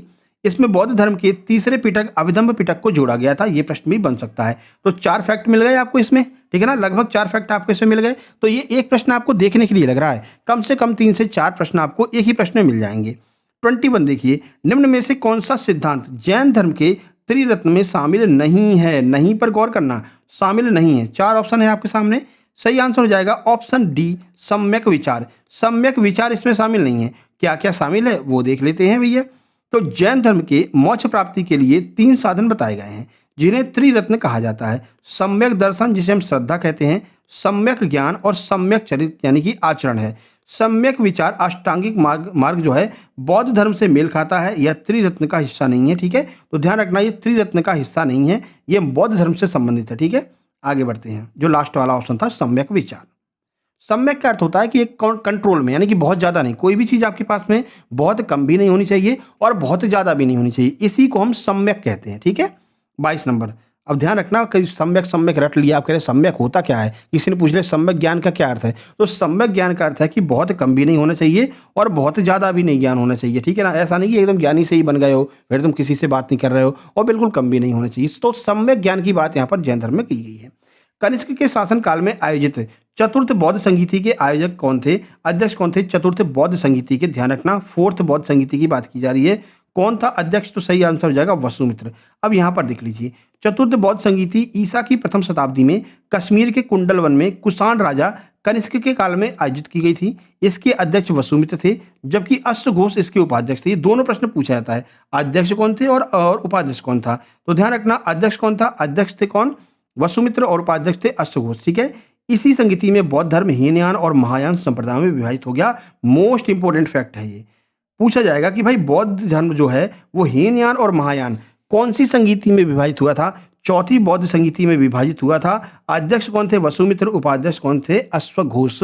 इसमें बौद्ध धर्म के तीसरे पिटक अभिधम्म पिटक को जोड़ा गया था। ये प्रश्न भी बन सकता है। तो 4 फैक्ट मिल गए आपको इसमें, ठीक है ना, लगभग 4 फैक्ट आपको इसमें मिल गए। तो ये एक प्रश्न आपको देखने के लिए लग रहा है, कम से कम 3 से 4 प्रश्न आपको एक ही प्रश्न में मिल जाएंगे। 21 देखिए, निम्न में से कौन सा सिद्धांत जैन धर्म के त्रिरत्न में शामिल नहीं है? नहीं पर गौर करना, शामिल नहीं है। 4 ऑप्शन है आपके सामने, सही आंसर हो जाएगा ऑप्शन डी, सम्यक विचार। सम्यक विचार इसमें शामिल नहीं है। क्या क्या शामिल है वो देख लेते हैं भैया। तो जैन धर्म के मोक्ष प्राप्ति के लिए 3 साधन बताए गए हैं जिन्हें त्रिरत्न कहा जाता है। सम्यक दर्शन जिसे हम श्रद्धा कहते हैं, सम्यक ज्ञान और सम्यक चरित्र यानी कि आचरण है। सम्यक विचार अष्टांगिक मार्ग जो है बौद्ध धर्म से मेल खाता है, यह त्रिरत्न का हिस्सा नहीं है, ठीक है। तो ध्यान रखना ये त्रिरत्न का हिस्सा नहीं है, ये बौद्ध धर्म से संबंधित है, ठीक है। आगे बढ़ते हैं, जो लास्ट वाला ऑप्शन था सम्यक विचार। सम्यक का अर्थ होता है कि एक कंट्रोल में, यानी कि बहुत ज़्यादा नहीं, कोई भी चीज़ आपके पास में बहुत कम भी नहीं होनी चाहिए और बहुत ज़्यादा भी नहीं होनी चाहिए, इसी को हम सम्यक कहते हैं, ठीक है। 22 नंबर, अब ध्यान रखना, कई सम्यक सम्यक रट लिया, आप कह रहे सम्यक होता क्या है, किसी ने पूछ लिया सम्यक ज्ञान का क्या अर्थ है। तो सम्यक ज्ञान का अर्थ है कि बहुत कम भी नहीं होना चाहिए और बहुत ज़्यादा भी नहीं ज्ञान होना चाहिए, ठीक है ना। ऐसा नहीं कि एकदम ज्ञानी से ही बन गए हो, फिर तुम किसी से बात नहीं कर रहे हो, और बिल्कुल कम भी नहीं होना चाहिए। तो सम्यक ज्ञान की बात यहाँ पर जैन धर्म में की गई है। कनिष्क के शासनकाल में आयोजित चतुर्थ बौद्ध संगीति के आयोजक कौन थे, अध्यक्ष कौन थे चतुर्थ बौद्ध संगीति के? ध्यान रखना, 4th बौद्ध संगीति की बात की जा रही है। कौन था अध्यक्ष? तो सही आंसर हो जाएगा वसुमित्र। अब यहाँ पर देख लीजिए, चतुर्थ बौद्ध संगीति ईसा की प्रथम शताब्दी में कश्मीर के कुंडल वन में कुषाण राजा कनिष्क के काल में आयोजित की गई थी। इसके अध्यक्ष वसुमित्र थे, जबकि अश्वघोष इसके उपाध्यक्ष थे। ये दोनों प्रश्न पूछा जाता है, अध्यक्ष कौन थे और उपाध्यक्ष कौन था। तो ध्यान रखना, अध्यक्ष कौन था, अध्यक्ष थे कौन, वसुमित्र, और उपाध्यक्ष थे अश्वघोष, ठीक है। इसी संगीति में बौद्ध धर्म हीनयान और महायान संप्रदाय में विभाजित हो गया। मोस्ट इंपोर्टेंट फैक्ट है ये, पूछा जाएगा कि भाई बौद्ध धर्म जो है वो हीनयान और महायान कौन सी संगीति में विभाजित हुआ था? चौथी बौद्ध संगीति में विभाजित हुआ था। अध्यक्ष कौन थे? वसुमित्र। उपाध्यक्ष कौन थे? अश्वघोष,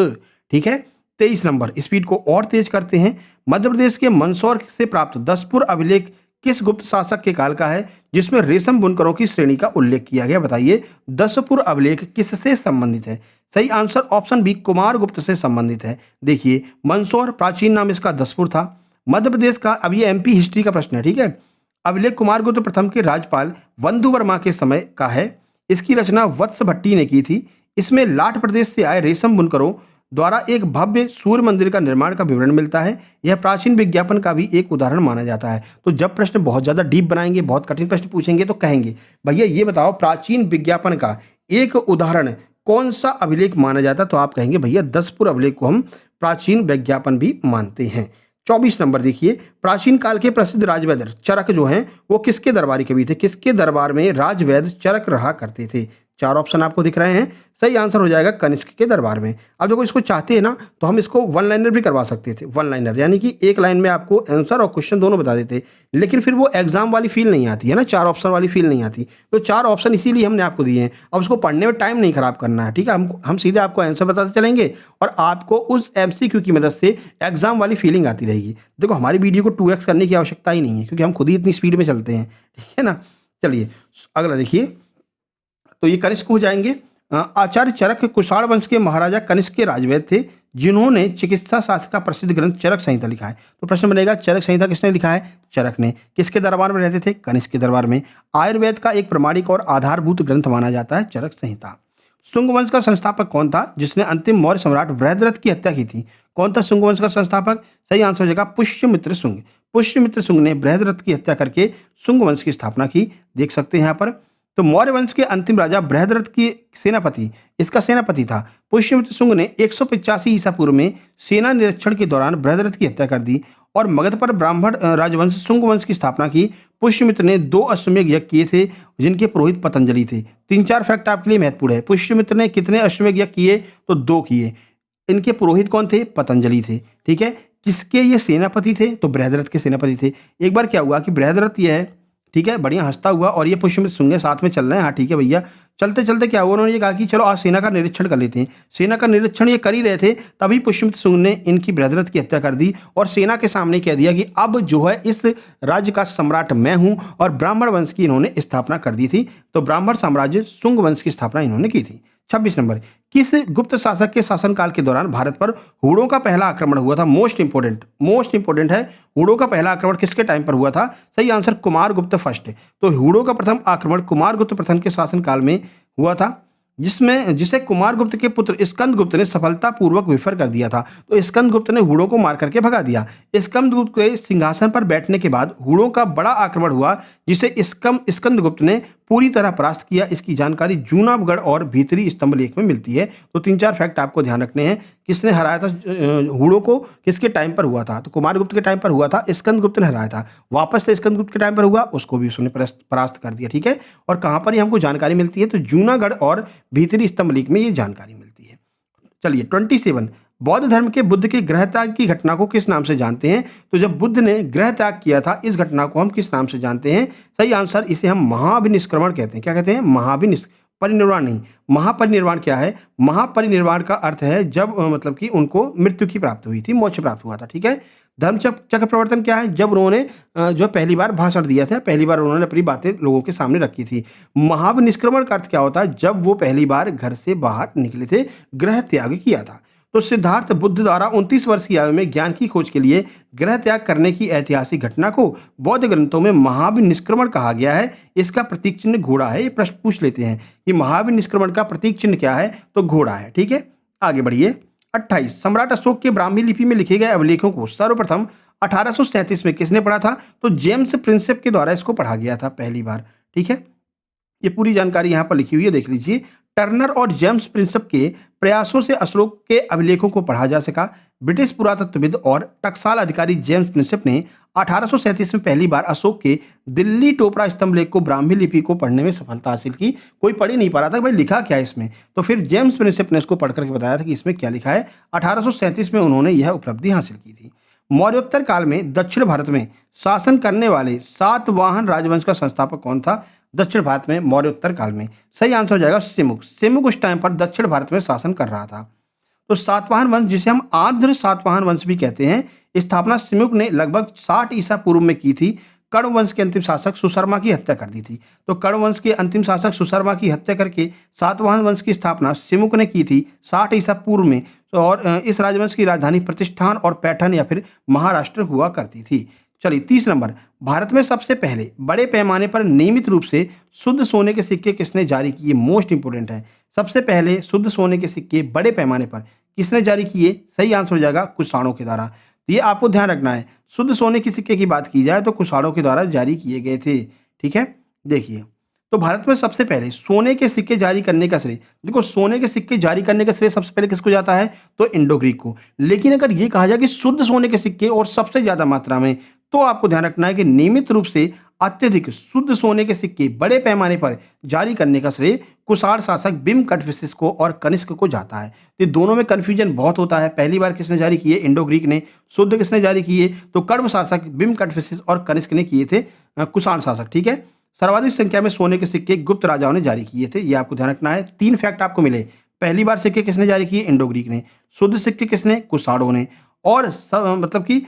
ठीक है। 23 नंबर, स्पीड को और तेज करते हैं। मध्य प्रदेश के मंदसौर से प्राप्त दसपुर अभिलेख किस गुप्त शासक के काल का है जिसमें रेशम बुनकरों की श्रेणी का उल्लेख किया गया? बताइए, दसपुर अभिलेख किससे संबंधित है? सही आंसर ऑप्शन बी, कुमारगुप्त से संबंधित है। देखिए, मंदसौर प्राचीन नाम इसका दसपुर था, मध्य प्रदेश का। अब ये एमपी हिस्ट्री का प्रश्न है, ठीक है। अभिलेख कुमारगुप्त प्रथम के राज्यपाल बंधु वर्मा के समय का है। इसकी रचना वत्स भट्टी ने की थी। इसमें लाट प्रदेश से आए रेशम बुनकरों द्वारा एक भव्य सूर्य मंदिर का निर्माण का विवरण मिलता है। यह प्राचीन विज्ञापन का भी एक उदाहरण माना जाता है। तो जब प्रश्न बहुत ज़्यादा डीप बनाएंगे, बहुत कठिन प्रश्न पूछेंगे, तो कहेंगे भैया ये बताओ प्राचीन विज्ञापन का एक उदाहरण कौन सा अभिलेख माना जाता, तो आप कहेंगे भैया दसपुर अभिलेख को हम प्राचीन विज्ञापन भी मानते हैं। 24 नंबर देखिए, प्राचीन काल के प्रसिद्ध राजवैद्य चरक जो हैं वो किसके दरबारी कवि थे? किसके दरबार में राजवैद्य चरक रहा करते थे? 4 ऑप्शन आपको दिख रहे हैं, सही आंसर हो जाएगा कनिष्क के दरबार में। अब देखो, इसको चाहते हैं ना तो हम इसको वन लाइनर भी करवा सकते थे। वन लाइनर यानी कि एक लाइन में आपको आंसर और क्वेश्चन दोनों बता देते, लेकिन फिर वो एग्जाम वाली फील नहीं आती है ना, 4 ऑप्शन वाली फील नहीं आती। तो 4 ऑप्शन इसीलिए हमने आपको दिए हैं। अब उसको पढ़ने में टाइम नहीं खराब करना है, ठीक है। हम सीधे आपको आंसर बताते चलेंगे और आपको उस MCQ की मदद से एग्जाम वाली फीलिंग आती रहेगी। देखो, हमारी वीडियो को 2x करने की आवश्यकता ही नहीं है, क्योंकि हम खुद ही इतनी स्पीड में चलते हैं, ठीक है ना। चलिए अगला देखिए, तो ये कनिष्क हो जाएंगे। आचार्य चरक कुषाण वंश के महाराजा कनिष्क के राजवैद्य थे, जिन्होंने चिकित्सा शास्त्र का प्रसिद्ध ग्रंथ चरक संहिता लिखा है। तो प्रश्न बनेगा, चरक संहिता किसने लिखा है? चरक ने। किसके दरबार में रहते थे? कनिष्क के दरबार में। आयुर्वेद का एक प्रमाणिक और आधारभूत ग्रंथ माना जाता है चरक संहिता। शुंग वंश का संस्थापक कौन था जिसने अंतिम मौर्य सम्राट बृहद्रथ की हत्या की थी? कौन था शुंग वंश का संस्थापक? सही आंसर हो जाएगा पुष्यमित्र शुंग। पुष्यमित्र शुंग ने बृहद्रथ की हत्या करके शुंग वंश की स्थापना की, देख सकते हैं यहाँ पर। तो मौर्य वंश के अंतिम राजा बृहद्रथ की सेनापति, इसका सेनापति था पुष्यमित्र शुंग ने 185 ईसा पूर्व में सेना निरीक्षण के दौरान बृहद्रथ की हत्या कर दी और मगध पर ब्राह्मण राजवंश शुंग वंश की स्थापना की। पुष्यमित्र ने 2 अश्वमेध यज्ञ किए थे, जिनके पुरोहित पतंजलि थे। 3-4 फैक्ट आपके लिए महत्वपूर्ण है। पुष्यमित्र ने कितने अश्वमेध यज्ञ किए? तो 2 किए। इनके पुरोहित कौन थे? पतंजलि थे, ठीक है। किसके ये सेनापति थे? तो बृहद्रथ के सेनापति थे। एक बार क्या हुआ कि बृहद्रथ ये है, ठीक है, बढ़िया हंसता हुआ, और ये पुष्यमित्र शुंग साथ में चल रहे हैं। हाँ ठीक है भैया, चलते चलते क्या हुआ, उन्होंने ये कहा कि चलो आज सेना का निरीक्षण कर लेते हैं। सेना का निरीक्षण ये कर ही रहे थे, तभी पुष्यमित्र शुंग ने इनकी बृहद्रथ की हत्या कर दी और सेना के सामने कह दिया कि अब जो है इस राज्य का सम्राट मैं हूं, और ब्राह्मण वंश की इन्होंने स्थापना कर दी थी। तो ब्राह्मण साम्राज्य शुंग वंश की स्थापना इन्होंने की थी। 26 नंबर, किस गुप्त शासक के शासनकाल के दौरान भारत पर हुड़ों का पहला आक्रमण हुआ था? मोस्ट इंपोर्टेंट है, हुड़ों का पहला आक्रमण किसके टाइम पर हुआ था? सही आंसर कुमारगुप्त फर्स्ट। तो हुड़ों का प्रथम आक्रमण कुमारगुप्त प्रथम के शासनकाल में हुआ था, जिसे कुमारगुप्त के पुत्र स्कंदगुप्त ने सफलतापूर्वक विफर कर दिया था। तो स्कंदगुप्त ने हुड़ों को मार करके भगा दिया। स्कंदगुप्त के सिंहासन पर बैठने के बाद हुड़ों का बड़ा आक्रमण हुआ, जिसे स्कंदगुप्त ने पूरी तरह परास्त किया। इसकी जानकारी जूनागढ़ और भीतरी स्तंभलेख में मिलती है। तो 3-4 फैक्ट आपको ध्यान रखने हैं। किसने हराया था हुड़ों को? किसके टाइम पर हुआ था? तो कुमारगुप्त के टाइम पर हुआ था, स्कंदगुप्त ने हराया था। वापस से स्कंदगुप्त के टाइम पर हुआ, उसको भी उसने परास्त कर दिया। ठीक है, और कहाँ पर ये हमको जानकारी मिलती है? तो जूनागढ़ और भीतरी स्तंभलेख में ये जानकारी मिलती है। चलिए 27, बौद्ध धर्म के बुद्ध के गृह त्याग की घटना को किस नाम से जानते हैं? तो जब बुद्ध ने गृह त्याग किया था, इस घटना को हम किस नाम से जानते हैं? सही आंसर, इसे हम महाभिनिष्क्रमण कहते हैं। क्या कहते हैं? परिनिर्वाण नहीं, महापरिनिर्वाण क्या है? महापरिनिर्वाण का अर्थ है जब मतलब कि उनको मृत्यु की प्राप्ति हुई थी, मोक्ष प्राप्त हुआ था। ठीक है। चक्र प्रवर्तन क्या है? जब उन्होंने जो पहली बार भाषण दिया था, पहली बार उन्होंने अपनी बातें लोगों के सामने रखी थी। महानिष्क्रमण का अर्थ क्या होता है? जब वो पहली बार घर से बाहर निकले थे, गृह त्याग किया था। तो सिद्धार्थ बुद्ध द्वारा 29 वर्ष की आयु में ज्ञान की खोज के लिए गृह त्याग करने की ऐतिहासिक घटना को बौद्ध ग्रंथों में महाभिनिष्क्रमण कहा गया है। इसका प्रतीक चिन्ह घोड़ा है। ये प्रश्न पूछ लेते हैं कि महाभिनिष्क्रमण का प्रतीक चिन्ह क्या है? तो घोड़ा है। ठीक है, आगे बढ़िए। 28, सम्राट अशोक के ब्राह्मी लिपि में लिखे गए अभिलेखों को सर्वप्रथम 1837 में किसने पढ़ा था? तो जेम्स प्रिंसेप के द्वारा इसको पढ़ा गया था पहली बार। ठीक है, ये पूरी जानकारी यहाँ पर लिखी हुई है, देख लीजिए। टर्नर और जेम्स प्रिंसेप के प्रयासों से अशोक के अभिलेखों को पढ़ा जा सका। ब्रिटिश पुरातत्वविद और टकसाल अधिकारी जेम्स प्रिंसेप ने 1837 में पहली बार अशोक के दिल्ली टोपरा स्तंभलेख को ब्राह्मी लिपि को पढ़ने में सफलता हासिल की। कोई पढ़ ही नहीं पा रहा था भाई लिखा क्या है इसमें, तो फिर जेम्स प्रिंसेप ने इसको पढ़ करके बताया था कि इसमें क्या लिखा है। 1837 में उन्होंने यह उपलब्धि हासिल की थी। मौर्योत्तर काल में दक्षिण भारत में शासन करने वाले सातवाहन राजवंश का संस्थापक कौन था? दक्षिण भारत में मौर्योत्तर काल में सही आंसर हो जाएगा सिमुक। सिमुक उस टाइम पर दक्षिण भारत में शासन कर रहा था। तो सातवाहन वंश, जिसे हम आंध्र सातवाहन वंश भी कहते हैं, स्थापना सिमुक ने लगभग 60 ईसा पूर्व में की थी। कण्व वंश के अंतिम शासक सुशर्मा की हत्या कर दी थी। तो कण्व वंश के अंतिम शासक सुशर्मा की हत्या करके सातवाहन वंश की स्थापना सिमुक ने की थी 60 ईसा पूर्व में। और इस राजवंश की राजधानी प्रतिष्ठान और पैठन या फिर महाराष्ट्र हुआ करती थी। चलिए 30 नंबर, भारत में सबसे पहले बड़े पैमाने पर नियमित रूप से शुद्ध सोने के सिक्के किसने जारी किए? मोस्ट इंपोर्टेंट है। सबसे पहले शुद्ध सोने के सिक्के बड़े पैमाने पर किसने जारी किए? सही आंसर हो जाएगा कुषाणों के द्वारा। तो ये आपको ध्यान रखना है, शुद्ध सोने के सिक्के की बात की जाए तो कुषाणों के द्वारा जारी किए गए थे। ठीक है, देखिए तो भारत में सबसे पहले सोने के सिक्के जारी करने का श्रेय, देखो सोने के सिक्के जारी करने का श्रेय सबसे पहले किसको जाता है? तो इंडो ग्रीक को। लेकिन अगर ये कहा जाए कि शुद्ध सोने के सिक्के और सबसे ज्यादा मात्रा में, तो आपको ध्यान रखना है कि नियमित रूप से अत्यधिक शुद्ध सोने के सिक्के बड़े पैमाने पर जारी करने का श्रेय कुषाण शासक बिम कटफिसिस को और कनिष्क को जाता है। तो दोनों में कंफ्यूजन बहुत होता है। पहली बार किसने जारी किए? इंडो ग्रीक ने। शुद्ध किसने जारी किए? तो कण्व शासक बिम कटफिसिस और कनिष्क ने किए थे, कुषाण शासक। ठीक है, सर्वाधिक संख्या में सोने के सिक्के गुप्त राजाओं ने जारी किए थे, ये आपको ध्यान रखना है। 3 फैक्ट आपको मिले। पहली बार सिक्के किसने जारी किए? इंडो ग्रीक ने। शुद्ध सिक्के किसने? कुषाणों ने। और मतलब कि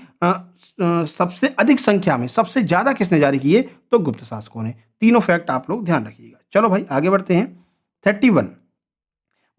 सबसे अधिक संख्या में सबसे ज्यादा किसने जारी किए? तो गुप्त शासकों ने। तीनों फैक्ट आप लोग ध्यान रखिएगा। चलो भाई आगे बढ़ते हैं। 31,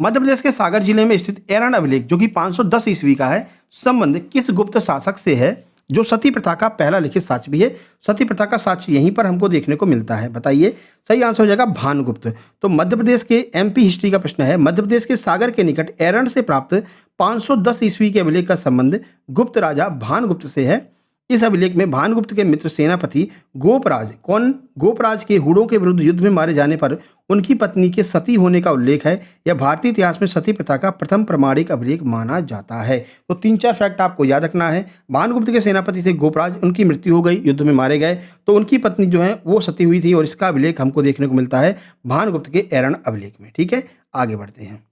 मध्य प्रदेश के सागर जिले में स्थित एरन अभिलेख जो कि 510 ईस्वी का है, संबंध किस गुप्त शासक से है? जो सती प्रथा का पहला लिखित साक्ष्य भी है। सती प्रथा का साक्ष्य यहीं पर हमको देखने को मिलता है। बताइए, सही आंसर हो जाएगा भानुगुप्त। तो मध्य प्रदेश के एमपी हिस्ट्री का प्रश्न है, मध्य प्रदेश के सागर के निकट एरन से प्राप्त 510 ईस्वी के अभिलेख का संबंध गुप्त राजा भानुगुप्त से है। इस अभिलेख में भानुगुप्त के मित्र सेनापति गोपराज, कौन? गोपराज के हुड़ों के विरुद्ध युद्ध में मारे जाने पर उनकी पत्नी के सती होने का उल्लेख है। यह भारतीय इतिहास में सती प्रथा का प्रथम प्रमाणिक अभिलेख माना जाता है। तो 3-4 फैक्ट आपको याद रखना है। भानुगुप्त के सेनापति थे गोपराज, उनकी मृत्यु हो गई, युद्ध में मारे गए, तो उनकी पत्नी जो है वो सती हुई थी और इसका अभिलेख हमको देखने को मिलता है भानुगुप्त के एरन अभिलेख में। ठीक है, आगे बढ़ते हैं।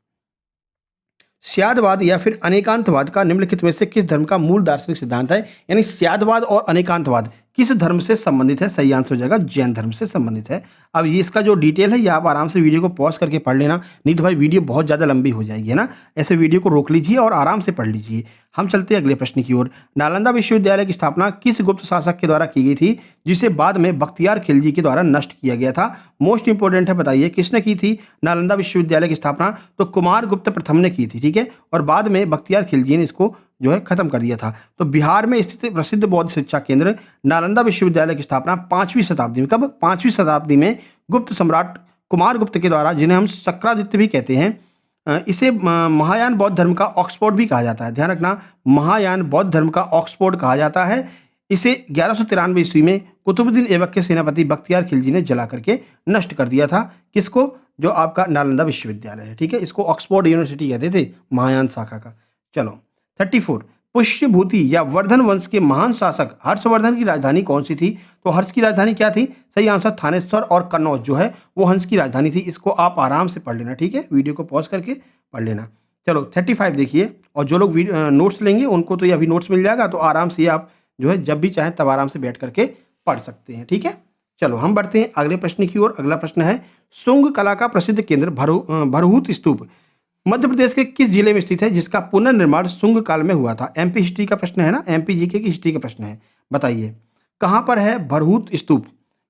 स्यादवाद या फिर अनेकांतवाद का निम्नलिखित में से किस धर्म का मूल दार्शनिक सिद्धांत है? यानी स्यादवाद और अनेकांतवाद किस धर्म से संबंधित है? सही आंसर हो जाएगा जैन धर्म से संबंधित है। अब ये इसका जो डिटेल है ये आप आराम से वीडियो को पॉज करके पढ़ लेना, नहीं तो भाई वीडियो बहुत ज़्यादा लंबी हो जाएगी, है ना। ऐसे वीडियो को रोक लीजिए और आराम से पढ़ लीजिए। हम चलते हैं अगले प्रश्न की ओर। नालंदा विश्वविद्यालय की स्थापना किस गुप्त शासक के द्वारा की गई थी, जिसे बाद में बख्तियार खिलजी के द्वारा नष्ट किया गया था? मोस्ट इंपोर्टेंट है, बताइए किसने की थी नालंदा विश्वविद्यालय की स्थापना? तो कुमार गुप्त प्रथम ने की थी, ठीक है, और बाद में बख्तियार खिलजी ने इसको जो है खत्म कर दिया था। तो बिहार में स्थित प्रसिद्ध बौद्ध शिक्षा केंद्र नालंदा विश्वविद्यालय की स्थापना 5वीं शताब्दी में, कब? 5वीं शताब्दी में गुप्त सम्राट कुमार गुप्त के द्वारा, जिन्हें हम शक्रादित्य भी कहते हैं। इसे महायान बौद्ध धर्म का ऑक्सफोर्ड भी कहा जाता है, ध्यान रखना, महायान बौद्ध धर्म का ऑक्सफोर्ड कहा जाता है। इसे 1193 ईस्वी में कुतुबुद्दीन ऐबक के सेनापति बख्तियार खिलजी ने जला करके नष्ट कर दिया था। किसको? जो आपका नालंदा विश्वविद्यालय है, ठीक है, इसको ऑक्सफोर्ड यूनिवर्सिटी कहते थे महायान शाखा का। चलो 34, पुष्यभूति या वर्धन वंश के महान शासक हर्षवर्धन की राजधानी कौन सी थी? तो हर्ष की राजधानी क्या थी? सही आंसर थानेश्वर और कन्नौज जो है वो हंस की राजधानी थी। इसको आप आराम से पढ़ लेना, ठीक है, वीडियो को पॉज करके पढ़ लेना। चलो 35 देखिए, और जो लोग नोट्स लेंगे उनको तो ये अभी नोट्स मिल जाएगा, तो आराम से आप जो है जब भी चाहें तब आराम से बैठ करके पढ़ सकते हैं, ठीक है। चलो हम बढ़ते हैं अगले प्रश्न की ओर। अगला प्रश्न है, शुंग कला का प्रसिद्ध केंद्र भरहूत स्तूप मध्य प्रदेश के किस जिले में स्थित है, जिसका पुनर्निर्माण शुंग काल में हुआ था? एमपी हिस्ट्री का प्रश्न है ना, एमपी जीके की हिस्ट्री का प्रश्न है, बताइए कहां पर है भरहूत स्तूप,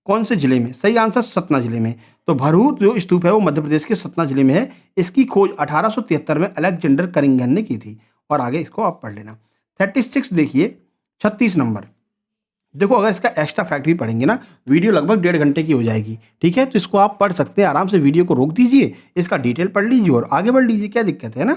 कौन से जिले में? सही आंसर सतना जिले में। तो भरहूत जो स्तूप है वो मध्य प्रदेश के सतना जिले में है। इसकी खोज 1873 में अलेक्जेंडर करिंगन ने की थी। और आगे इसको आप पढ़ लेना। 36 देखिए, 36 नंबर, देखो अगर इसका एक्स्ट्रा फैक्ट भी पढ़ेंगे ना, वीडियो लगभग 1.5 घंटे की हो जाएगी, ठीक है, तो इसको आप पढ़ सकते हैं आराम से, वीडियो को रोक दीजिए, इसका डिटेल पढ़ लीजिए और आगे बढ़ लीजिए, क्या दिक्कत है ना।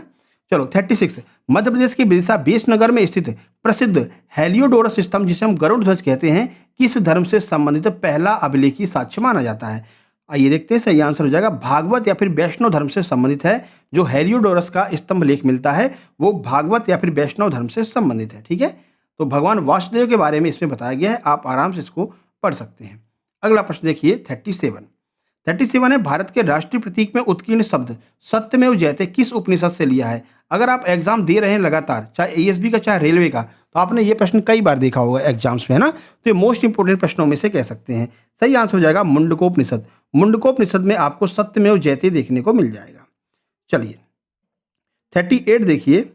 चलो 36, मध्य प्रदेश के विदिशा बेसनगर में स्थित प्रसिद्ध हेलियोडोरस स्तंभ, जिसे हम गरुड़ ध्वज कहते हैं, किस धर्म से संबंधित पहला अभिलेखी साक्ष्य माना जाता है? आइए देखते हैं, सही आंसर हो जाएगा भागवत या फिर वैष्णव धर्म से संबंधित है। जो हेलियोडोरस का स्तंभ लेख मिलता है वो भागवत या फिर वैष्णव धर्म से संबंधित है, ठीक है। तो भगवान वासुदेव के बारे में इसमें बताया गया है, आप आराम से इसको पढ़ सकते हैं। अगला प्रश्न देखिए 37 है, भारत के राष्ट्रीय प्रतीक में उत्कीर्ण शब्द सत्यमेव जयते किस उपनिषद से लिया है? अगर आप एग्जाम दे रहे हैं लगातार, चाहे एएसबी का चाहे रेलवे का, तो आपने ये प्रश्न कई बार देखा होगा एग्जाम्स में, है ना, तो ये मोस्ट इंपोर्टेंट प्रश्नों में से कह सकते हैं। सही आंसर हो जाएगा मुंडकोपनिषद। मुंडकोपनिषद में आपको सत्यमेव जयते देखने को मिल जाएगा। चलिए 38 देखिए,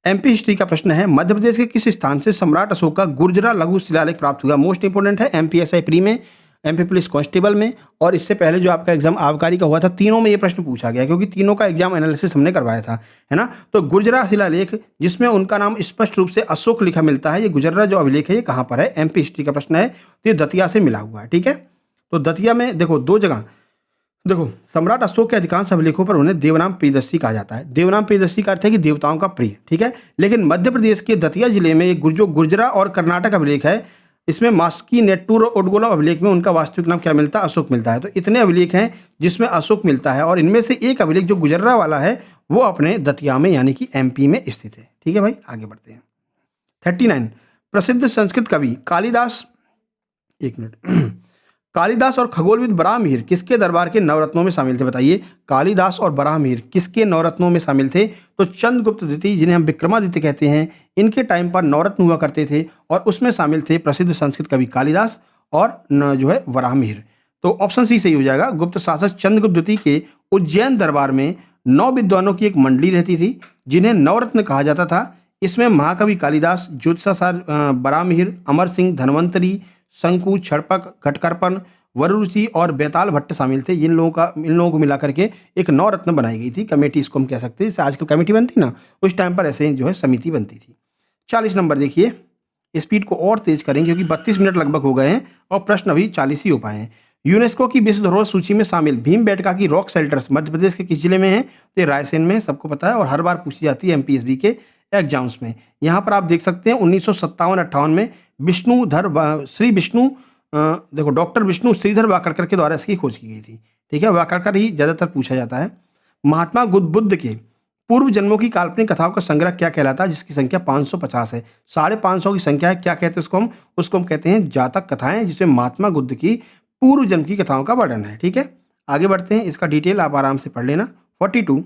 एमपी हिस्ट्री का प्रश्न है, मध्य प्रदेश के किस स्थान से सम्राट अशोक का गुर्जरा लघु शिलालेख प्राप्त हुआ? मोस्ट इंपोर्टेंट है, एमपीएसआई प्री में, एमपी पुलिस कांस्टेबल में, और इससे पहले जो आपका एग्जाम आबकारी का हुआ था, तीनों में ये प्रश्न पूछा गया, क्योंकि तीनों का एग्जाम एनालिसिस हमने करवाया था, है ना। तो गुर्जरा शिलालेख, जिसमें उनका नाम स्पष्ट रूप से अशोक लिखा मिलता है, ये गुर्जरा जो अभिलेख है ये कहाँ पर है? एमपी हिस्ट्री का प्रश्न है, तो ये दतिया से मिला हुआ है, ठीक है। तो दतिया में देखो 2 जगह, देखो सम्राट अशोक के अधिकांश अभिलेखों पर उन्हें देवनाम प्रियदर्शी कहा जाता है। देवनाम प्रियदर्शी का अर्थ है कि देवताओं का प्रिय, ठीक है। लेकिन मध्य प्रदेश के दतिया जिले में एक जो गुर्जरा और कर्नाटक अभिलेख है, इसमें मास्की नेट्टूर और ओडगोलम अभिलेख में उनका वास्तविक नाम क्या मिलता है? अशोक मिलता है। तो इतने अभिलेख हैं जिसमें अशोक मिलता है, और इनमें से एक अभिलेख जो गुजर्रा वाला है वो अपने दतिया में यानी कि एमपी में स्थित है, ठीक है भाई। आगे बढ़ते हैं 39, प्रसिद्ध संस्कृत कवि कालिदास, एक मिनट, कालिदास और खगोलविद बराहमिहिर किसके दरबार के नवरत्नों में शामिल थे? बताइए कालिदास और बराहमिहिर किसके नवरत्नों में शामिल थे? तो चंद्रगुप्त द्वितीय, जिन्हें हम विक्रमादित्य कहते हैं, इनके टाइम पर नवरत्न हुआ करते थे, और उसमें शामिल थे प्रसिद्ध संस्कृत कवि कालिदास और जो है बराहमिहिर। तो ऑप्शन सी सही हो जाएगा। गुप्त शासक चंद्रगुप्त द्वितीय के उज्जैन दरबार में 9 विद्वानों की एक मंडली रहती थी, जिन्हें नवरत्न कहा जाता था। इसमें महाकवि कालिदास, ज्योतिषाचार्य बराहमिहिर, अमर सिंह, धनवंतरी, शंकु, छड़पक, घटकर्पण, वरुरुचि और बेताल भट्ट शामिल थे। इन लोगों को मिलाकर के एक नवरत्न बनाई गई थी कमेटी, इसको हम कह सकते हैं। जैसे आजकल कमेटी बनती ना, उस टाइम पर ऐसे जो है समिति बनती थी। 40 नंबर देखिए, स्पीड को और तेज करेंगे क्योंकि 32 मिनट लगभग हो गए हैं और प्रश्न अभी 40 ही हो पाए हैं। यूनेस्को की विश्व धरोहर सूची में शामिल भीमबेटका की रॉक शेल्टर्स मध्य प्रदेश के किस जिले में है? तो रायसेन में, सबको पता है, और हर बार पूछी जाती है एमपीएसबी के एग्जाम्स में। यहाँ पर आप देख सकते हैं 1957-58 में देखो डॉक्टर विष्णु श्रीधर वाकड़कर के द्वारा इसकी खोज की गई थी, ठीक है। वाकड़कर ही ज़्यादातर पूछा जाता है। महात्मा बुद्ध के पूर्व जन्मों की काल्पनिक कथाओं का संग्रह क्या कहलाता है, जिसकी संख्या 550 है? 550 की संख्या है, क्या कहते हैं उसको हम कहते हैं जातक कथाएं, जिसमें महात्मा बुद्ध की पूर्व जन्म की कथाओं का वर्णन है, ठीक है। आगे बढ़ते हैं, इसका डिटेल आप आराम से पढ़ लेना। 42,